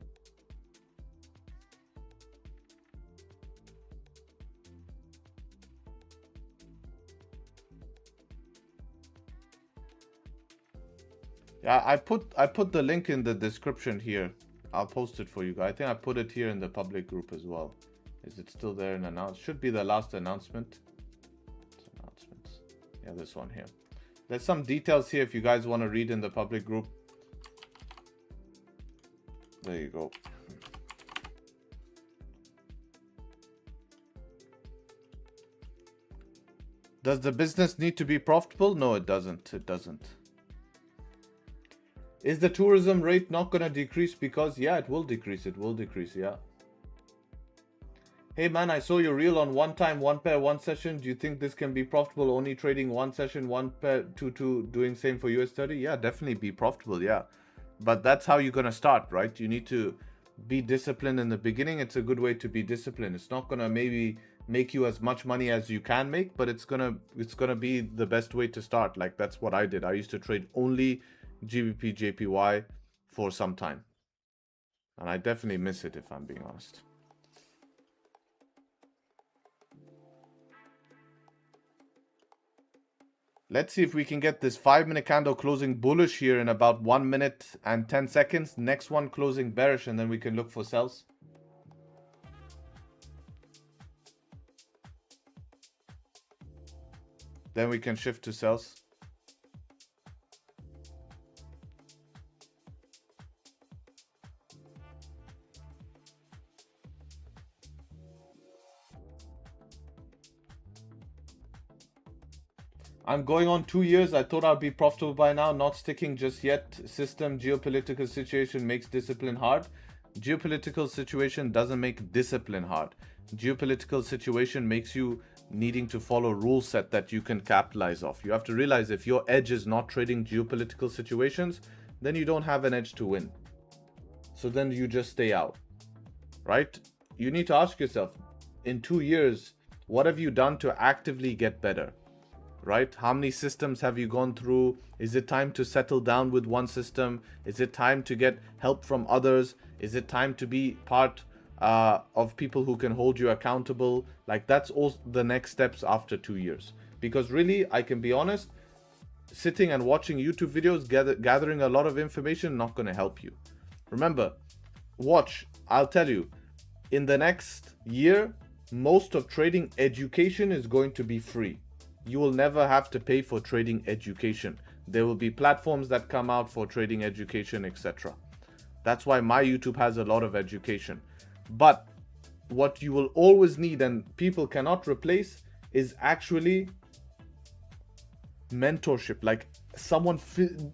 Yeah, I put the link in the description here. I'll post it for you guys. I think I put it here in the public group as well. Is it still there in announce? Should be the last announcement. Announcements. Yeah, this one here. There's some details here if you guys want to read in the public group. There you go. Does the business need to be profitable? No, it doesn't. It doesn't. Is the tourism rate not going to decrease? Because, yeah, it will decrease. It will decrease, yeah. Hey man, I saw your reel on one time, one pair, one session. Do you think this can be profitable? Only trading one session, one pair, two, doing same for US30? Yeah, definitely be profitable, yeah. But that's how you're going to start, right? You need to be disciplined in the beginning. It's a good way to be disciplined. It's not going to maybe make you as much money as you can make, but it's going to be the best way to start. Like that's what I did. I used to trade only GBP, JPY for some time. And I definitely miss it if I'm being honest. Let's see if we can get this 5-minute candle closing bullish here in about 1 minute and 10 seconds. Next one closing bearish, and then we can look for sells. Then we can shift to sells. I'm going on 2 years. I thought I'd be profitable by now. Not sticking just yet. System, geopolitical situation makes discipline hard. Geopolitical situation doesn't make discipline hard. Geopolitical situation makes you needing to follow rule set that you can capitalize off. You have to realize if your edge is not trading geopolitical situations, then you don't have an edge to win. So then you just stay out, right? You need to ask yourself, in 2 years, what have you done to actively get better? Right? How many systems have you gone through? Is it time to settle down with one system? Is it time to get help from others? Is it time to be part of people who can hold you accountable? Like that's all the next steps after 2 years. Because really, I can be honest, sitting and watching YouTube videos, gathering a lot of information, not going to help you. Remember, watch, I'll tell you, in the next year, most of trading education is going to be free. You will never have to pay for trading education. There will be platforms that come out for trading education, etc. That's why my YouTube has a lot of education. But what you will always need and people cannot replace is actually mentorship, like someone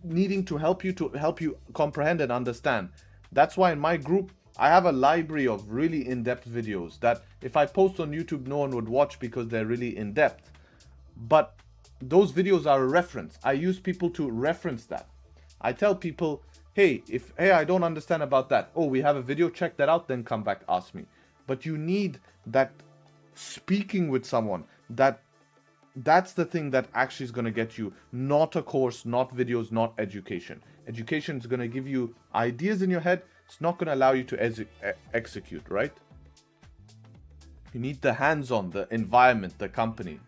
needing to help you comprehend and understand. That's why in my group, I have a library of really in-depth videos that if I post on YouTube, no one would watch because they're really in-depth. But those videos are a reference. I use people to reference that. I tell people, hey, I don't understand about that. Oh, we have a video, check that out, then come back, ask me. But you need that speaking with someone, that That's the thing that actually is going to get you, not a course, not videos, not education. Education is going to give you ideas in your head. It's not going to allow you to execute, right? You need the hands-on, the environment, the company.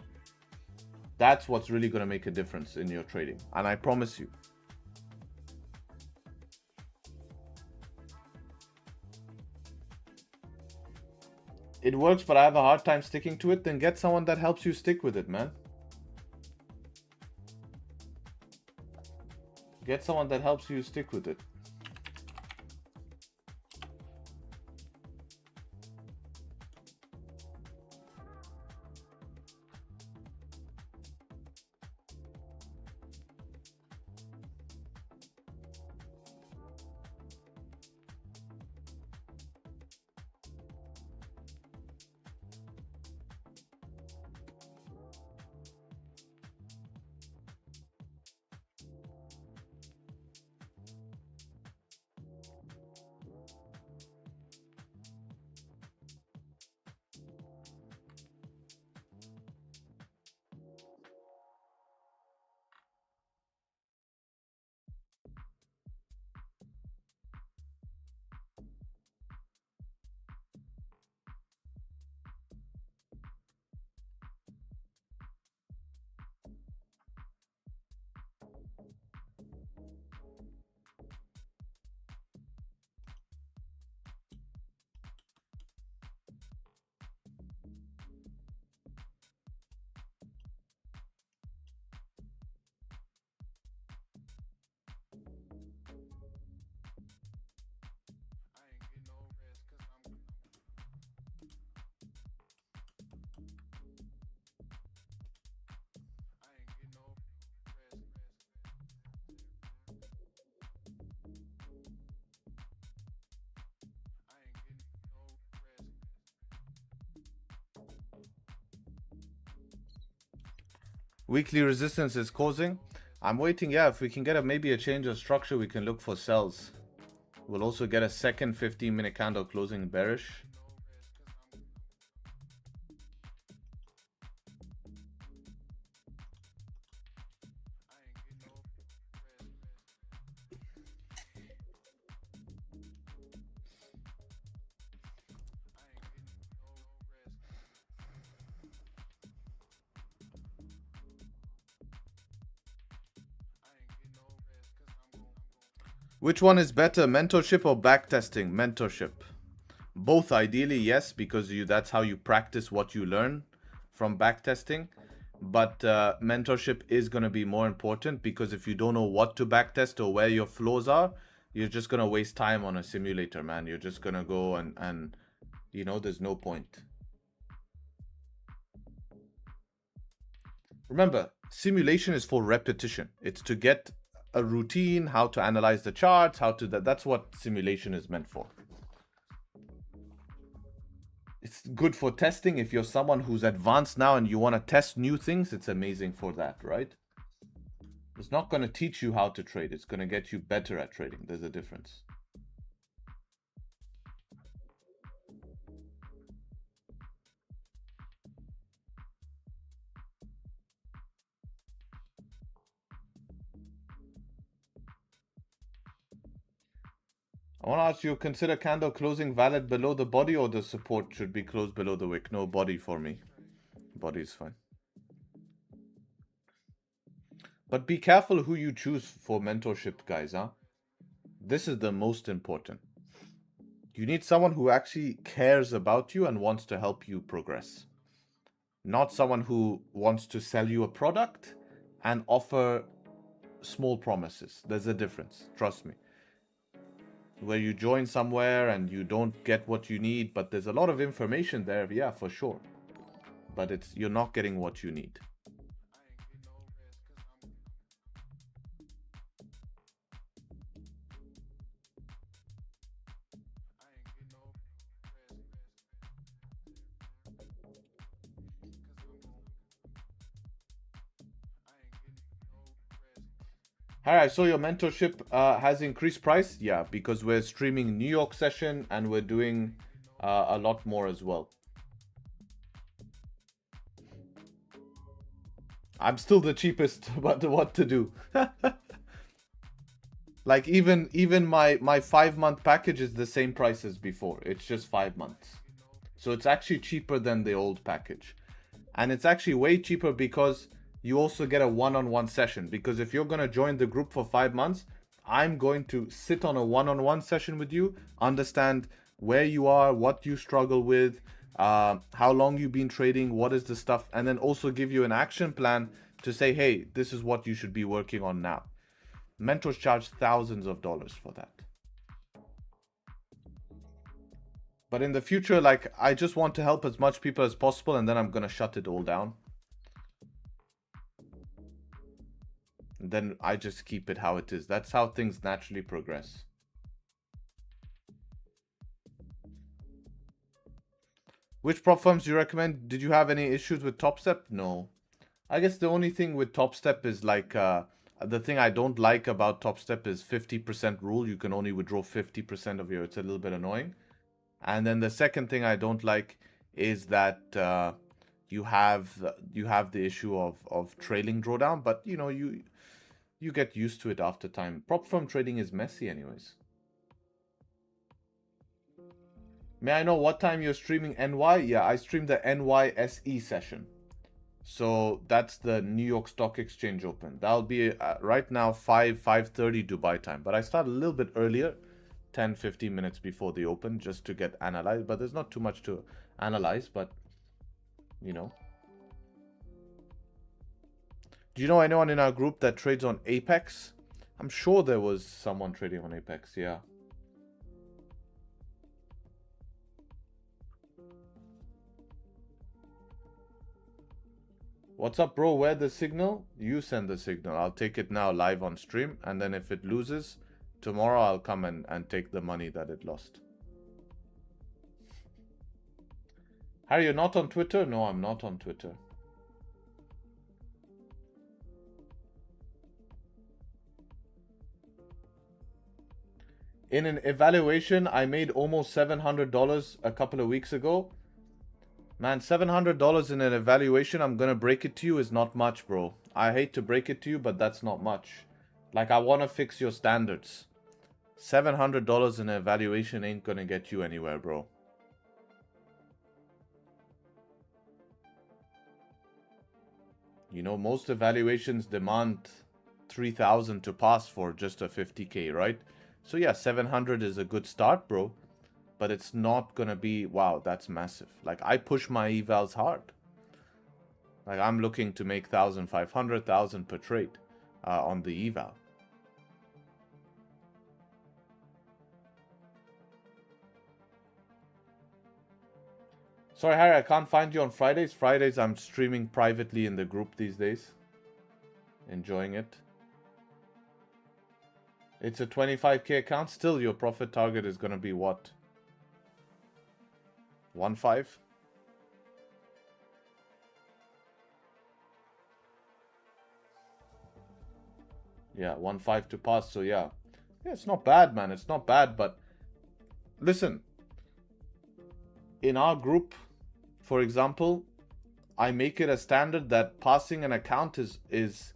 That's what's really going to make a difference in your trading. And I promise you. It works, but I have a hard time sticking to it. Then get someone that helps you stick with it, man. Get someone that helps you stick with it. Weekly resistance is causing. I'm waiting. Yeah, if we can get maybe a change of structure, we can look for sells. We'll also get a second 15-minute candle closing bearish. Which one is better, mentorship or backtesting? Mentorship. Both ideally, yes, because that's how you practice what you learn from backtesting. But mentorship is going to be more important, because if you don't know what to backtest or where your flows are, you're just going to waste time on a simulator, man. You're just going to go and you know, there's no point. Remember, simulation is for repetition. It's to get a routine, how to analyze the charts, how to that's what simulation is meant for. It's good for testing. If you're someone who's advanced now and you want to test new things, it's amazing for that, right? It's not going to teach you how to trade. It's going to get you better at trading. There's a difference. I want to ask you, consider candle closing valid below the body, or the support should be closed below the wick? No, body for me. Body is fine. But be careful who you choose for mentorship, guys, huh? This is the most important. You need someone who actually cares about you and wants to help you progress. Not someone who wants to sell you a product and offer small promises. There's a difference, trust me. Where you join somewhere and you don't get what you need, but there's a lot of information there, yeah, for sure. But you're not getting what you need. Alright, so your mentorship has increased price? Yeah, because we're streaming New York session and we're doing a lot more as well. I'm still the cheapest, but what to do? Like even my 5-month package is the same price as before. It's just 5 months. So it's actually cheaper than the old package. And it's actually way cheaper because you also get a one-on-one session. Because if you're going to join the group for 5 months, I'm going to sit on a one-on-one session with you, understand where you are, what you struggle with, how long you've been trading, what is the stuff, and then also give you an action plan to say, hey, this is what you should be working on now. Mentors charge thousands of dollars for that. But in the future, like, I just want to help as much people as possible, and then I'm going to shut it all down. And then I just keep it how it is. That's how things naturally progress. Which prop firms do you recommend? Did you have any issues with TopStep? No. I guess the only thing with TopStep is like, the thing I don't like about TopStep is 50% rule. You can only withdraw 50% of your, it's a little bit annoying. And then the second thing I don't like is that you have the issue of trailing drawdown, but you know, you get used to it after time. Prop firm trading is messy anyways. May I know what time you're streaming NY? Yeah, I stream the NYSE session. So that's the New York Stock Exchange Open. That'll be right now 5:30 Dubai time. But I start a little bit earlier, 10-15 minutes before the open, just to get analyzed. But there's not too much to analyze, but you know. Do you know anyone in our group that trades on Apex? I'm sure there was someone trading on Apex, yeah. What's up, bro? Where the signal? You send the signal. I'll take it now live on stream. And then if it loses, tomorrow I'll come and take the money that it lost. Harry, you're not on Twitter? No, I'm not on Twitter. In an evaluation, I made almost $700 a couple of weeks ago. Man, $700 in an evaluation, I'm gonna break it to you, is not much, bro. I hate to break it to you, but that's not much. Like, I want to fix your standards. $700 in an evaluation ain't gonna get you anywhere, bro. You know, most evaluations demand 3,000 to pass for just a 50K, right? So yeah, 700 is a good start, bro. But it's not gonna be, wow, that's massive. Like, I push my evals hard. Like, I'm looking to make 1,500, 1,000 per trade on the eval. Sorry, Harry, I can't find you on Fridays. Fridays, I'm streaming privately in the group these days. Enjoying it. It's a 25K account. Still, your profit target is gonna be what? 1.5? Yeah, 1.5 to pass. So yeah, it's not bad, man. It's not bad. But listen, in our group, for example, I make it a standard that passing an account is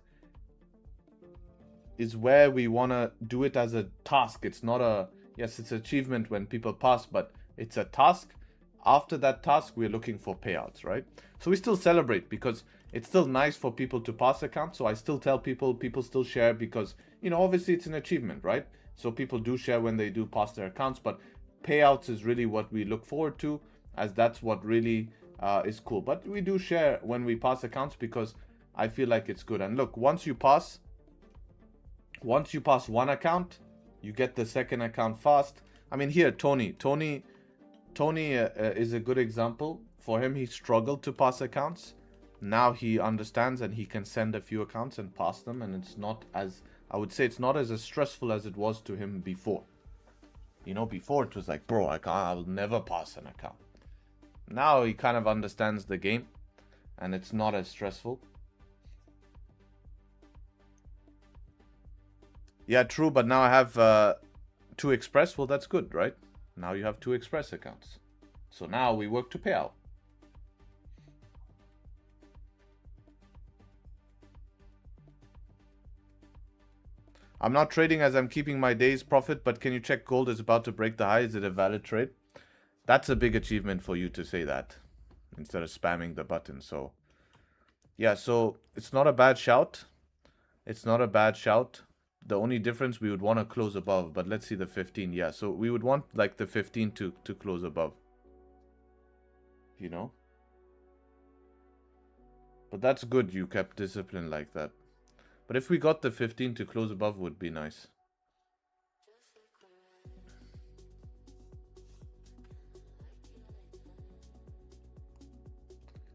where we want to do it as a task. It's not a, yes, it's an achievement when people pass, but it's a task. After that task, we're looking for payouts, right? So we still celebrate because it's still nice for people to pass accounts. So I still tell people still share because, you know, obviously it's an achievement, right? So people do share when they do pass their accounts, but payouts is really what we look forward to, as that's what really is cool. But we do share when we pass accounts because I feel like it's good. And look, once you pass one account, you get the second account fast. I mean, here, Tony is a good example. For him, he struggled to pass accounts. Now he understands and he can send a few accounts and pass them. And it's not as, I would say it's not as stressful as it was to him before. You know, before it was like, bro, I'll never pass an account. Now he kind of understands the game and it's not as stressful. Yeah, true. But now I have 2 Express. Well, that's good, right? Now you have 2 Express accounts. So now we work to pay out. I'm not trading as I'm keeping my day's profit, but can you check gold is about to break the high? Is it a valid trade? That's a big achievement for you to say that instead of spamming the button. So yeah, so it's not a bad shout. It's not a bad shout. The only difference, we would want to close above, but let's see the 15. Yeah, so we would want like the 15 to close above. You know? But that's good you kept discipline like that. But if we got the 15 to close above, would be nice.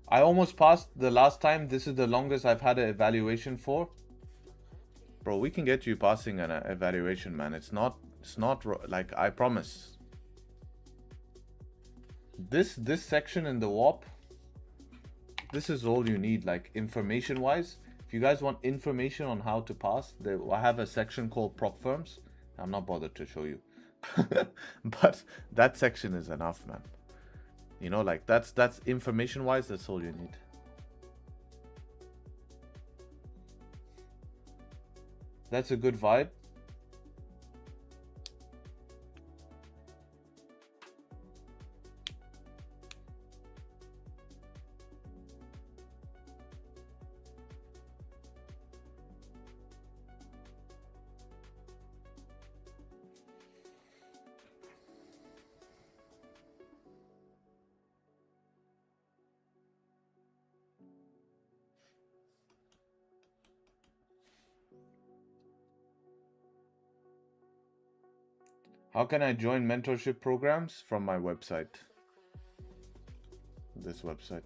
I almost passed the last time. This is the longest I've had an evaluation for. Bro, we can get you passing an evaluation, man. It's not like, I promise. This section in the WAP, this is all you need, like information wise. If you guys want information on how to pass, I have a section called prop firms. I'm not bothered to show you. But that section is enough, man. You know, like that's information wise, that's all you need. That's a good vibe. How can I join mentorship programs? From my website. This website.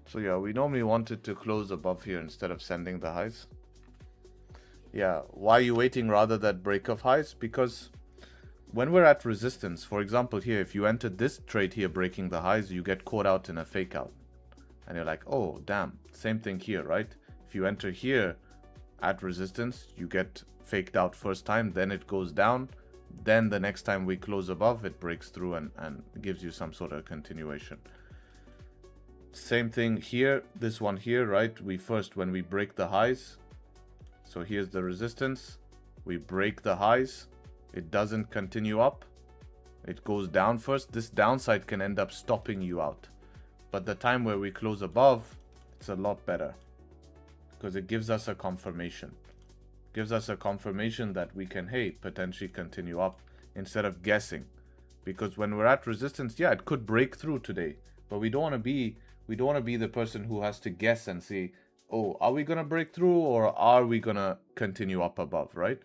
So yeah, we normally want it to close above here instead of sending the highs. Yeah, why are you waiting rather than break of highs? Because when we're at resistance, for example here, if you entered this trade here breaking the highs, you get caught out in a fake out. And you're like, oh, damn. Same thing here, right? If you enter here at resistance, you get faked out first time, then it goes down. Then the next time we close above, it breaks through and gives you some sort of continuation. Same thing here, this one here, right? When we break the highs. So here's the resistance. We break the highs. It doesn't continue up. It goes down first. This downside can end up stopping you out. But the time where we close above, it's a lot better. Because it gives us a confirmation. Gives us a confirmation that we can, hey, potentially continue up instead of guessing. Because when we're at resistance, yeah, it could break through today. But we don't want to be the person who has to guess and say, oh, are we going to break through or are we going to continue up above, right?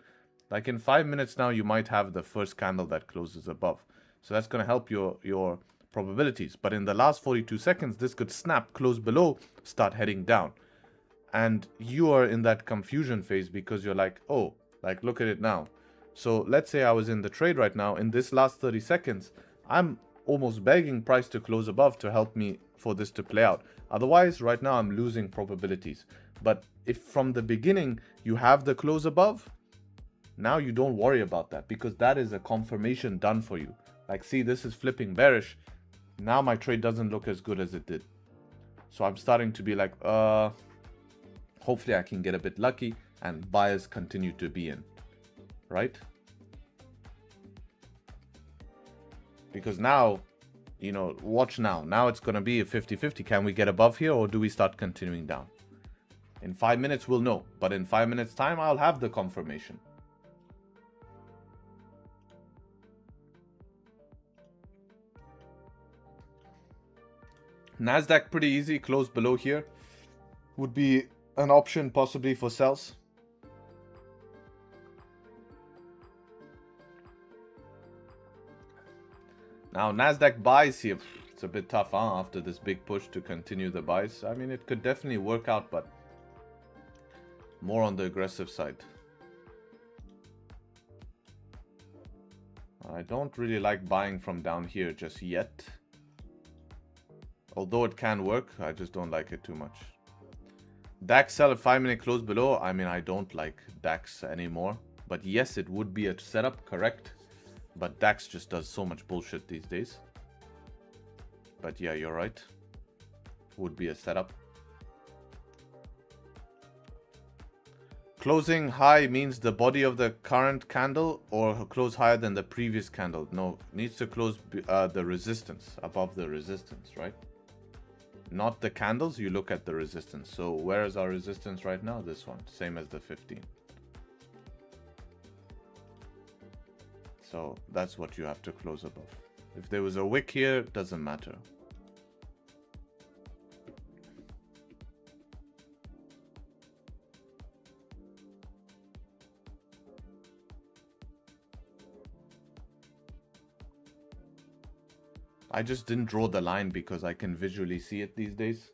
Like in 5 minutes now, you might have the first candle that closes above. So that's going to help your probabilities. But in the last 42 seconds, this could snap, close below, start heading down. And you are in that confusion phase because you're like, oh, like look at it now. So let's say I was in the trade right now. In this last 30 seconds, I'm almost begging price to close above to help me for this to play out. Otherwise, right now I'm losing probabilities. But if from the beginning you have the close above, now you don't worry about that because that is a confirmation done for you. Like, see, this is flipping bearish. Now my trade doesn't look as good as it did. So I'm starting to be like, hopefully I can get a bit lucky and buyers continue to be in, right? Because now, you know, watch now. Now it's going to be a 50-50. Can we get above here or do we start continuing down? In 5 minutes, we'll know. But in 5 minutes time, I'll have the confirmation. Nasdaq pretty easy, close below here. Would be an option possibly for sells. Now Nasdaq buys here. It's a bit tough after this big push to continue the buys. I mean, it could definitely work out, but more on the aggressive side. I don't really like buying from down here just yet. Although it can work, I just don't like it too much. DAX sell at 5 minute close below. I mean, I don't like DAX anymore. But yes, it would be a setup, correct. But DAX just does so much bullshit these days. But yeah, you're right. Would be a setup. Closing high means the body of the current candle or close higher than the previous candle. No, needs to close the resistance, above the resistance, right? Not the candles, you look at the resistance. So where is our resistance right now? This one, same as the 15. So that's what you have to close above. If there was a wick here, it doesn't matter. I just didn't draw the line because I can visually see it these days.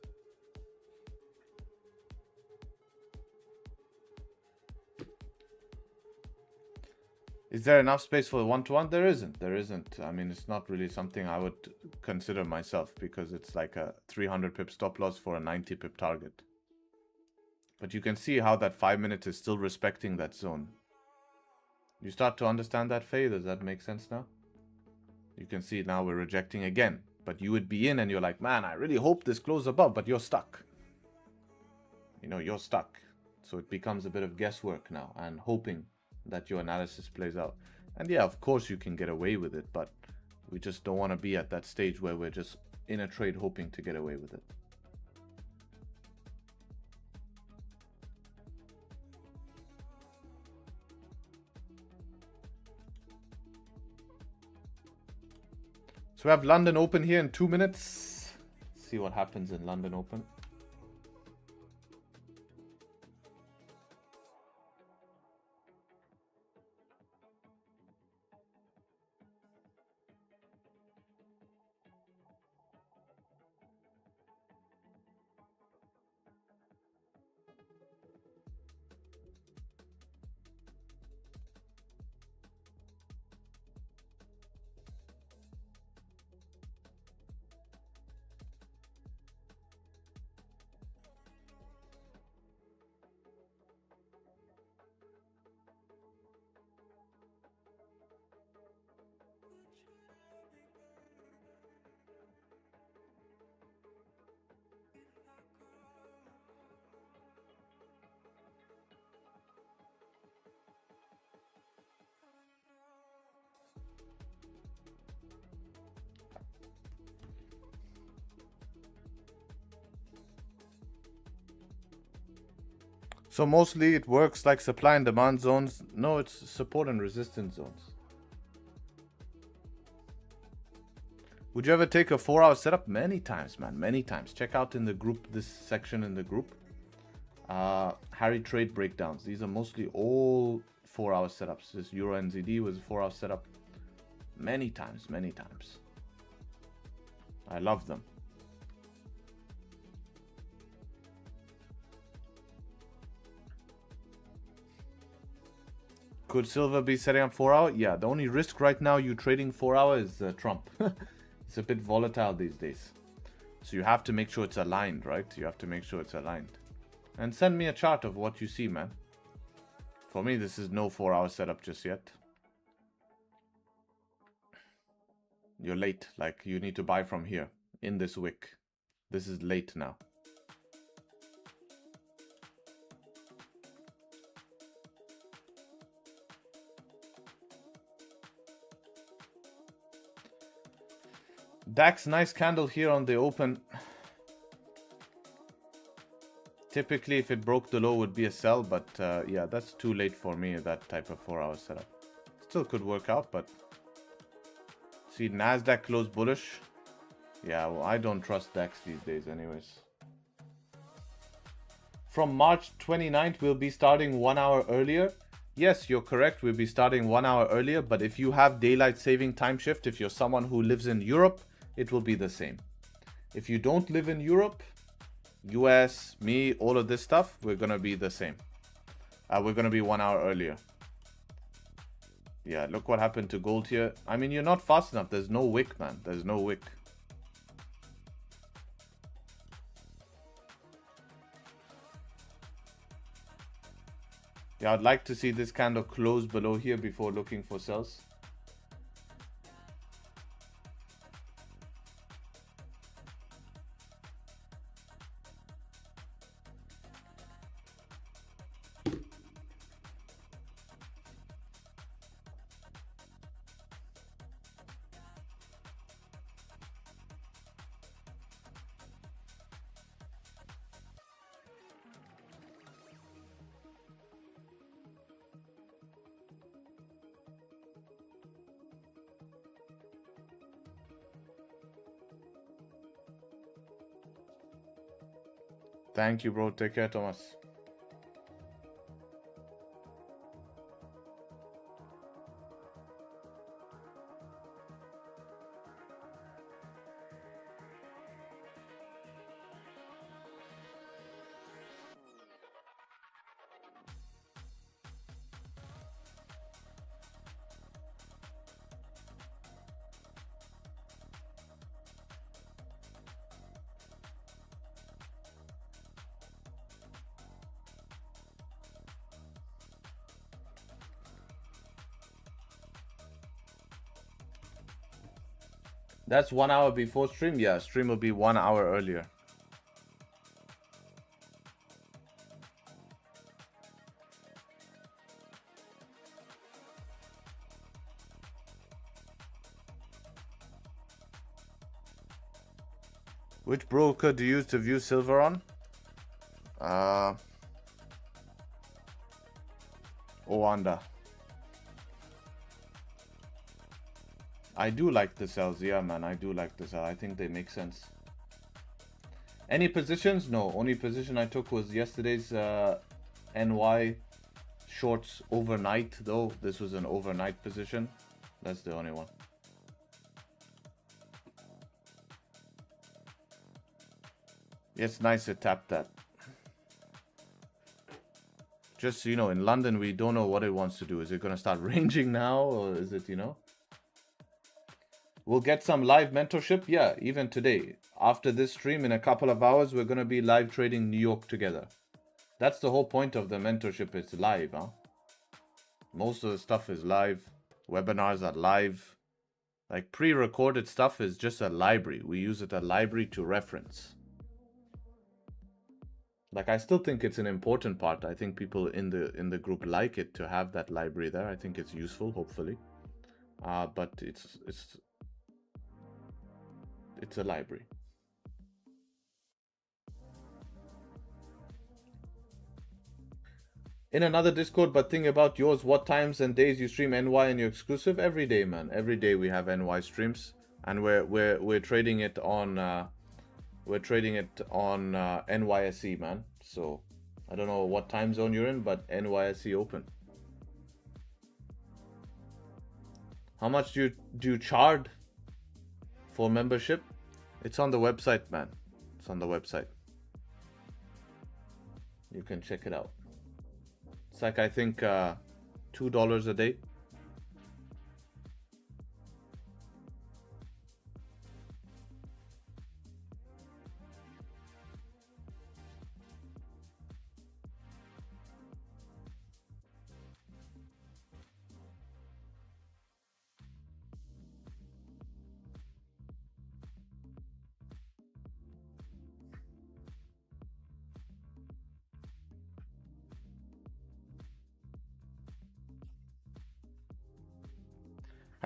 Is there enough space for the one-to-one? There isn't. There isn't. I mean, it's not really something I would consider myself because it's like a 300 pip stop loss for a 90 pip target. But you can see how that 5 minutes is still respecting that zone. You start to understand that, Faye? Does that make sense now? You can see now we're rejecting again. But you would be in and you're like, man, I really hope this closes above, but you're stuck. You know, you're stuck. So it becomes a bit of guesswork now and hoping that your analysis plays out. And yeah, of course you can get away with it, but we just don't want to be at that stage where we're just in a trade hoping to get away with it. So we have London Open here in 2 minutes. See what happens in London Open. So mostly it works like supply and demand zones. No, it's support and resistance zones. Would you ever take a 4-hour setup? Many times, man. Many times. Check out in the group, this section in the group. Harry Trade breakdowns. These are mostly all 4-hour setups. This Euro NZD was a 4-hour setup. Many times, many times. I love them. Could silver be setting up 4-hour? Yeah, the only risk right now you trading 4-hour is Trump. It's a bit volatile these days. So you have to make sure it's aligned, right? You have to make sure it's aligned. And send me a chart of what you see, man. For me, this is no 4-hour setup just yet. You're late. Like, you need to buy from here in this wick. This is late now. DAX, nice candle here on the open. Typically, if it broke the low, would be a sell, but yeah, that's too late for me, that type of 4-hour setup. Still could work out, but... See, NASDAQ closed bullish. Yeah, well, I don't trust DAX these days anyways. From March 29th, we'll be starting 1 hour earlier. Yes, you're correct, we'll be starting 1 hour earlier, but if you have daylight saving time shift, if you're someone who lives in Europe, it will be the same. If you don't live in Europe, US, me, all of this stuff, we're gonna be the same. We're gonna be 1 hour earlier. Yeah, look what happened to gold here. I mean, you're not fast enough. There's no wick, man. There's no wick. Yeah, I'd like to see this candle close below here before looking for sells. Thank you, bro. Take care, Thomas. That's 1 hour before stream? Yeah, stream will be 1 hour earlier. Which broker do you use to view silver on? Oanda. I do like the cells, yeah, man. I do like the cell. I think they make sense. Any positions? No. Only position I took was yesterday's NY shorts overnight, though. This was an overnight position. That's the only one. It's nice to tap that. Just so you know, in London, we don't know what it wants to do. Is it going to start ranging now, or is it, you know? We'll get some live mentorship. Yeah, even today. After this stream, in a couple of hours, we're going to be live trading New York together. That's the whole point of the mentorship. It's live, huh? Most of the stuff is live. Webinars are live. Like pre-recorded stuff is just a library. We use it as a library to reference. Like, I still think it's an important part. I think people in the group like it to have that library there. I think it's useful, hopefully. But it's a library. In another Discord, but think about yours. What times and days you stream NY and you're exclusive? Every day, man. Every day we have NY streams, and we're trading it on NYSE, man. So I don't know what time zone you're in, but NYSE open. How much do you charge for membership? It's on the website, man. It's on the website. You can check it out. It's like, I think, $2 a day.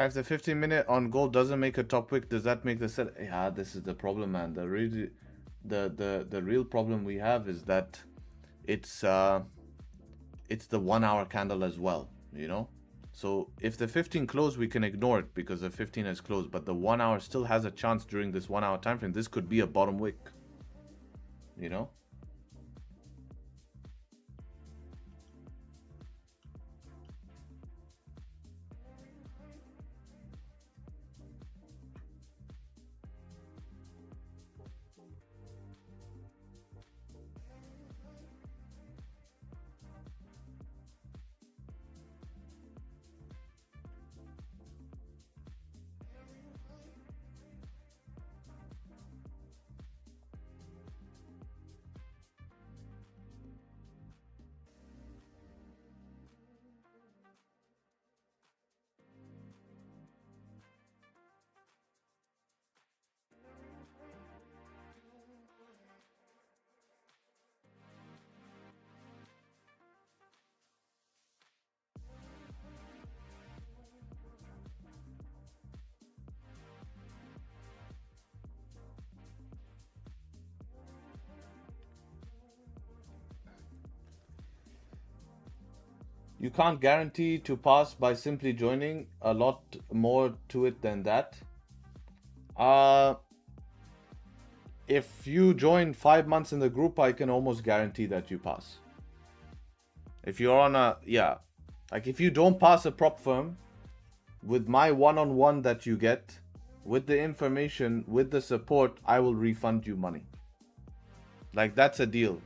If the 15-minute on gold doesn't make a top wick, does that make the set? Yeah, this is the problem, man. The real problem we have is that it's the 1 hour candle as well, you know. So if the 15 close, we can ignore it because the 15 is closed, but the 1 hour still has a chance during this 1 hour time frame. This could be a bottom wick, you know. You can't guarantee to pass by simply joining. A lot more to it than that. if you join 5 months in the group, I can almost guarantee that you pass. If you're on a, yeah, like if you don't pass a prop firm, with my one-on-one that you get, with the information, with the support, I will refund you money. Like, that's a deal.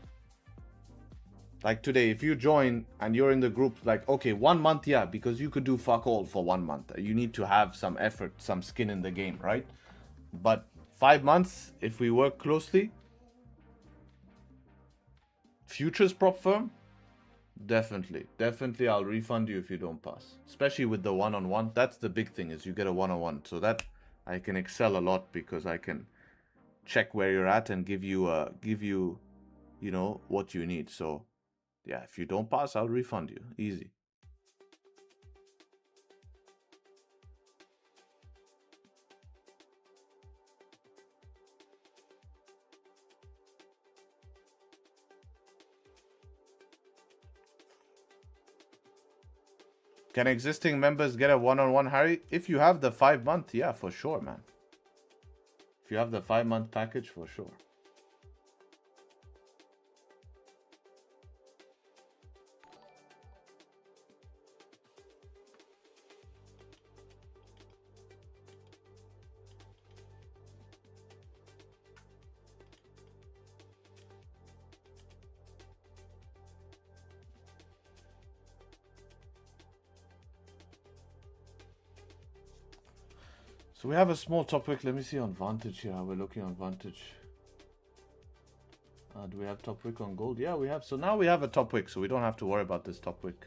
Like today, if you join and you're in the group, like, okay, 1 month, yeah, because you could do fuck all for 1 month. You need to have some effort, some skin in the game, right? But 5 months, if we work closely, futures prop firm, definitely I'll refund you if you don't pass. Especially with the one-on-one. That's the big thing, is you get a one-on-one. So that I can excel a lot, because I can check where you're at and give you you know, what you need. So yeah, if you don't pass, I'll refund you. Easy. Can existing members get a one-on-one, Harry? If you have the 5 month, yeah, for sure, man. If you have the 5 month package, for sure. So we have a small topic. Let me see on Vantage here. We're looking on Vantage. Do we have top wick on gold? Yeah, we have. So now we have a top wick, so we don't have to worry about this top wick.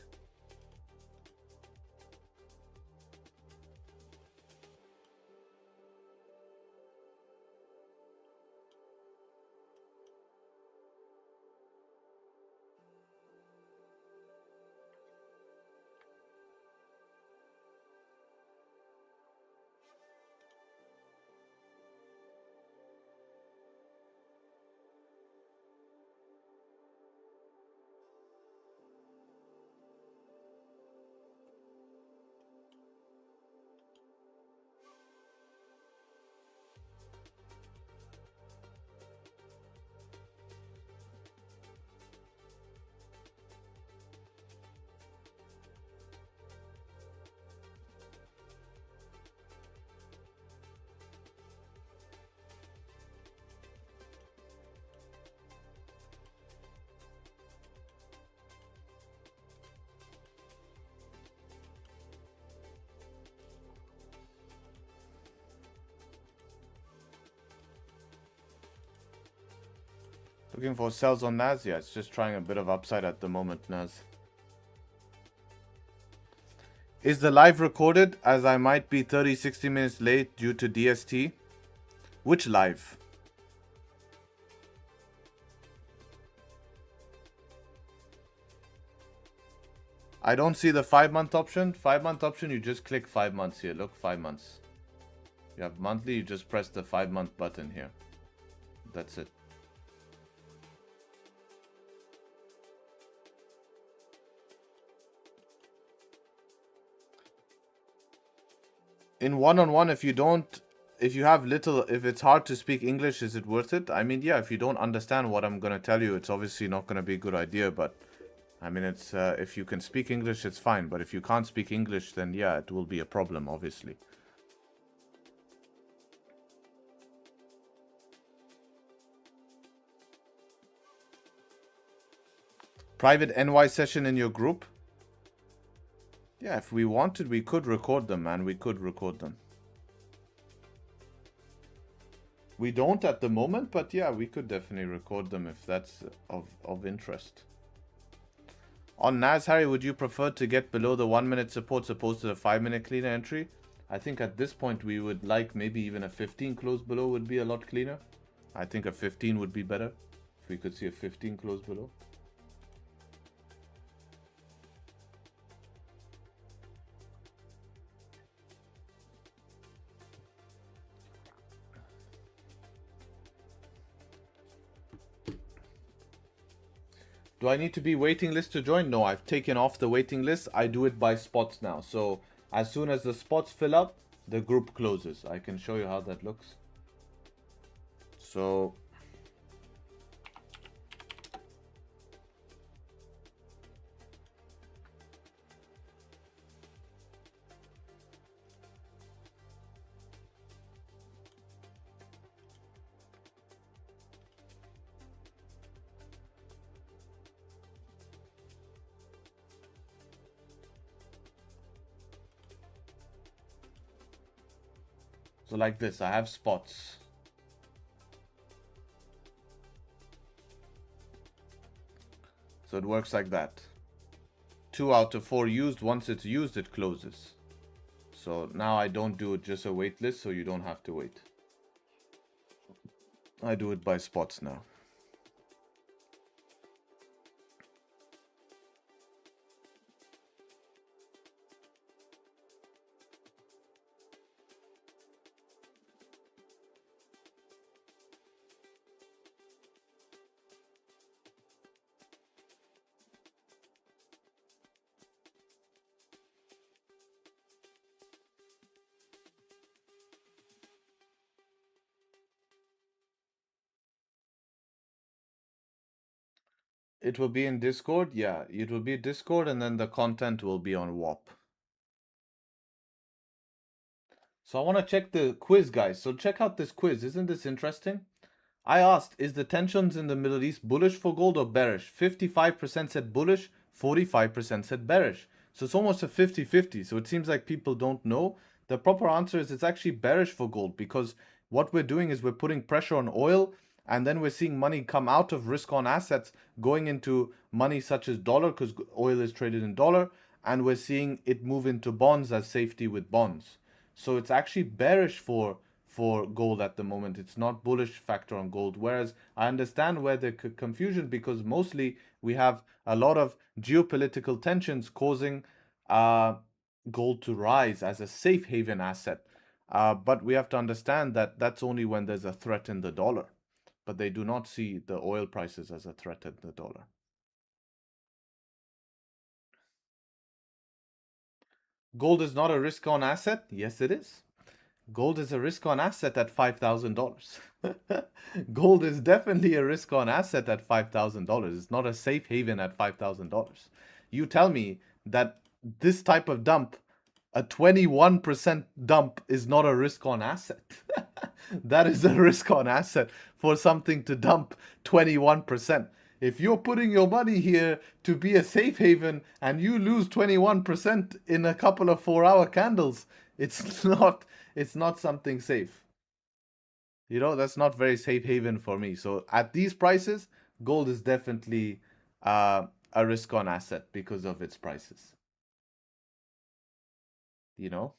Looking for sells on Nas? Yeah, it's just trying a bit of upside at the moment, Nas. Is the live recorded, as I might be 30-60 minutes late due to DST? Which live? I don't see the 5 month option. 5 month option, you just click 5 months here. Look, 5 months. You have monthly, you just press the 5 month button here. That's it. In one-on-one, if you have little, if it's hard to speak English, is it worth it? I mean, yeah, if you don't understand what I'm going to tell you, it's obviously not going to be a good idea, but I mean, it's, if you can speak English, it's fine, but if you can't speak English, then yeah, it will be a problem, obviously. Private NY session in your group? Yeah, if we wanted, we could record them, man. We could record them. We don't at the moment, but yeah, we could definitely record them if that's of interest. On Nas, Harry, would you prefer to get below the 1 minute support opposed to the 5 minute cleaner entry? I think at this point we would like maybe even a 15 close below would be a lot cleaner. I think a 15 would be better if we could see a 15 close below. Do I need to be waiting list to join? No, I've taken off the waiting list. I do it by spots now. So as soon as the spots fill up, the group closes. I can show you how that looks. So So like this, I have spots. So it works like that. 2 out of 4 used. Once it's used, it closes. So now I don't do it just a wait list, so you don't have to wait. I do it by spots now. It will be in Discord. Yeah, it will be Discord, and then the content will be on WAP. So I want to check the quiz, guys. So check out this quiz. Isn't this interesting? I asked, is the tensions in the Middle East bullish for gold or bearish? 55% said bullish, 45% said bearish. So it's almost a 50-50. So it seems like people don't know. The proper answer is it's actually bearish for gold, because what we're doing is we're putting pressure on oil, and then we're seeing money come out of risk on assets going into money such as dollar, because oil is traded in dollar, and we're seeing it move into bonds as safety with bonds. So it's actually bearish for gold at the moment. It's not bullish factor on gold. Whereas I understand where the confusion, because mostly we have a lot of geopolitical tensions causing gold to rise as a safe haven asset. But we have to understand that that's only when there's a threat in the dollar. But they do not see the oil prices as a threat in the dollar. Gold is not a risk-on asset? Yes, it is. Gold is a risk-on asset at $5,000. Gold is definitely a risk-on asset at $5,000. It's not a safe haven at $5,000. You tell me that this type of dump, a 21% dump, is not a risk-on asset. That is a risk-on asset for something to dump 21%. If you're putting your money here to be a safe haven and you lose 21% in a couple of 4-hour candles, it's not something safe. You know, that's not very safe haven for me. So at these prices, gold is definitely a risk-on asset because of its prices. You know?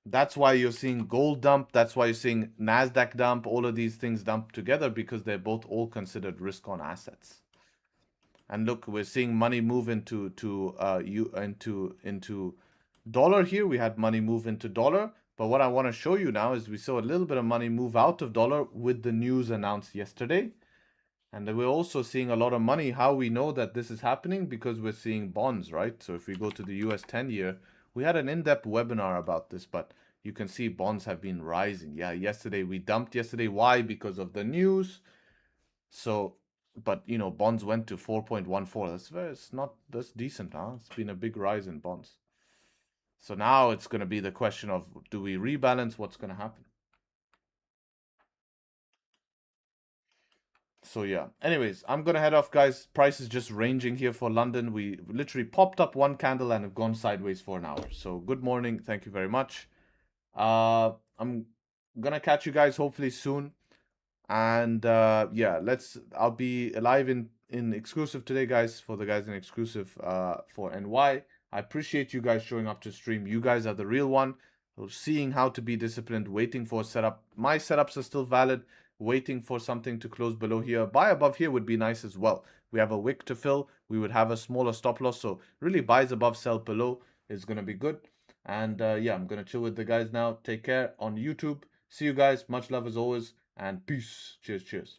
That's why you're seeing gold dump. That's why you're seeing NASDAQ dump. All of these things dump together because they're both all considered risk-on assets. And look, we're seeing money move into dollar here. We had money move into dollar. But what I want to show you now is we saw a little bit of money move out of dollar with the news announced yesterday. And we're also seeing a lot of money. How we know that this is happening? Because we're seeing bonds, right? So if we go to the US 10-year, we had an in-depth webinar about this, but you can see bonds have been rising. Yeah, yesterday we dumped yesterday. Why? Because of the news. So, but you know, bonds went to 4.14. That's decent, huh? It's been a big rise in bonds. So now it's going to be the question of, do we rebalance? What's going to happen? So yeah, anyways, I'm gonna head off, guys. Price is just ranging here for London. We literally popped up one candle and have gone sideways for an hour. So good morning, thank you very much. I'm gonna catch you guys hopefully soon. And yeah, I'll be live in exclusive today, guys, for the guys in exclusive for NY. I appreciate you guys showing up to stream. You guys are the real one. Seeing how to be disciplined, waiting for a setup. My setups are still valid. Waiting for something to close below here. Buy above here would be nice as well. We have a wick to fill. We would have a smaller stop loss. So really buys above, sell below is going to be good. And yeah, I'm going to chill with the guys now. Take care on YouTube. See you guys. Much love as always. And peace. Cheers, cheers.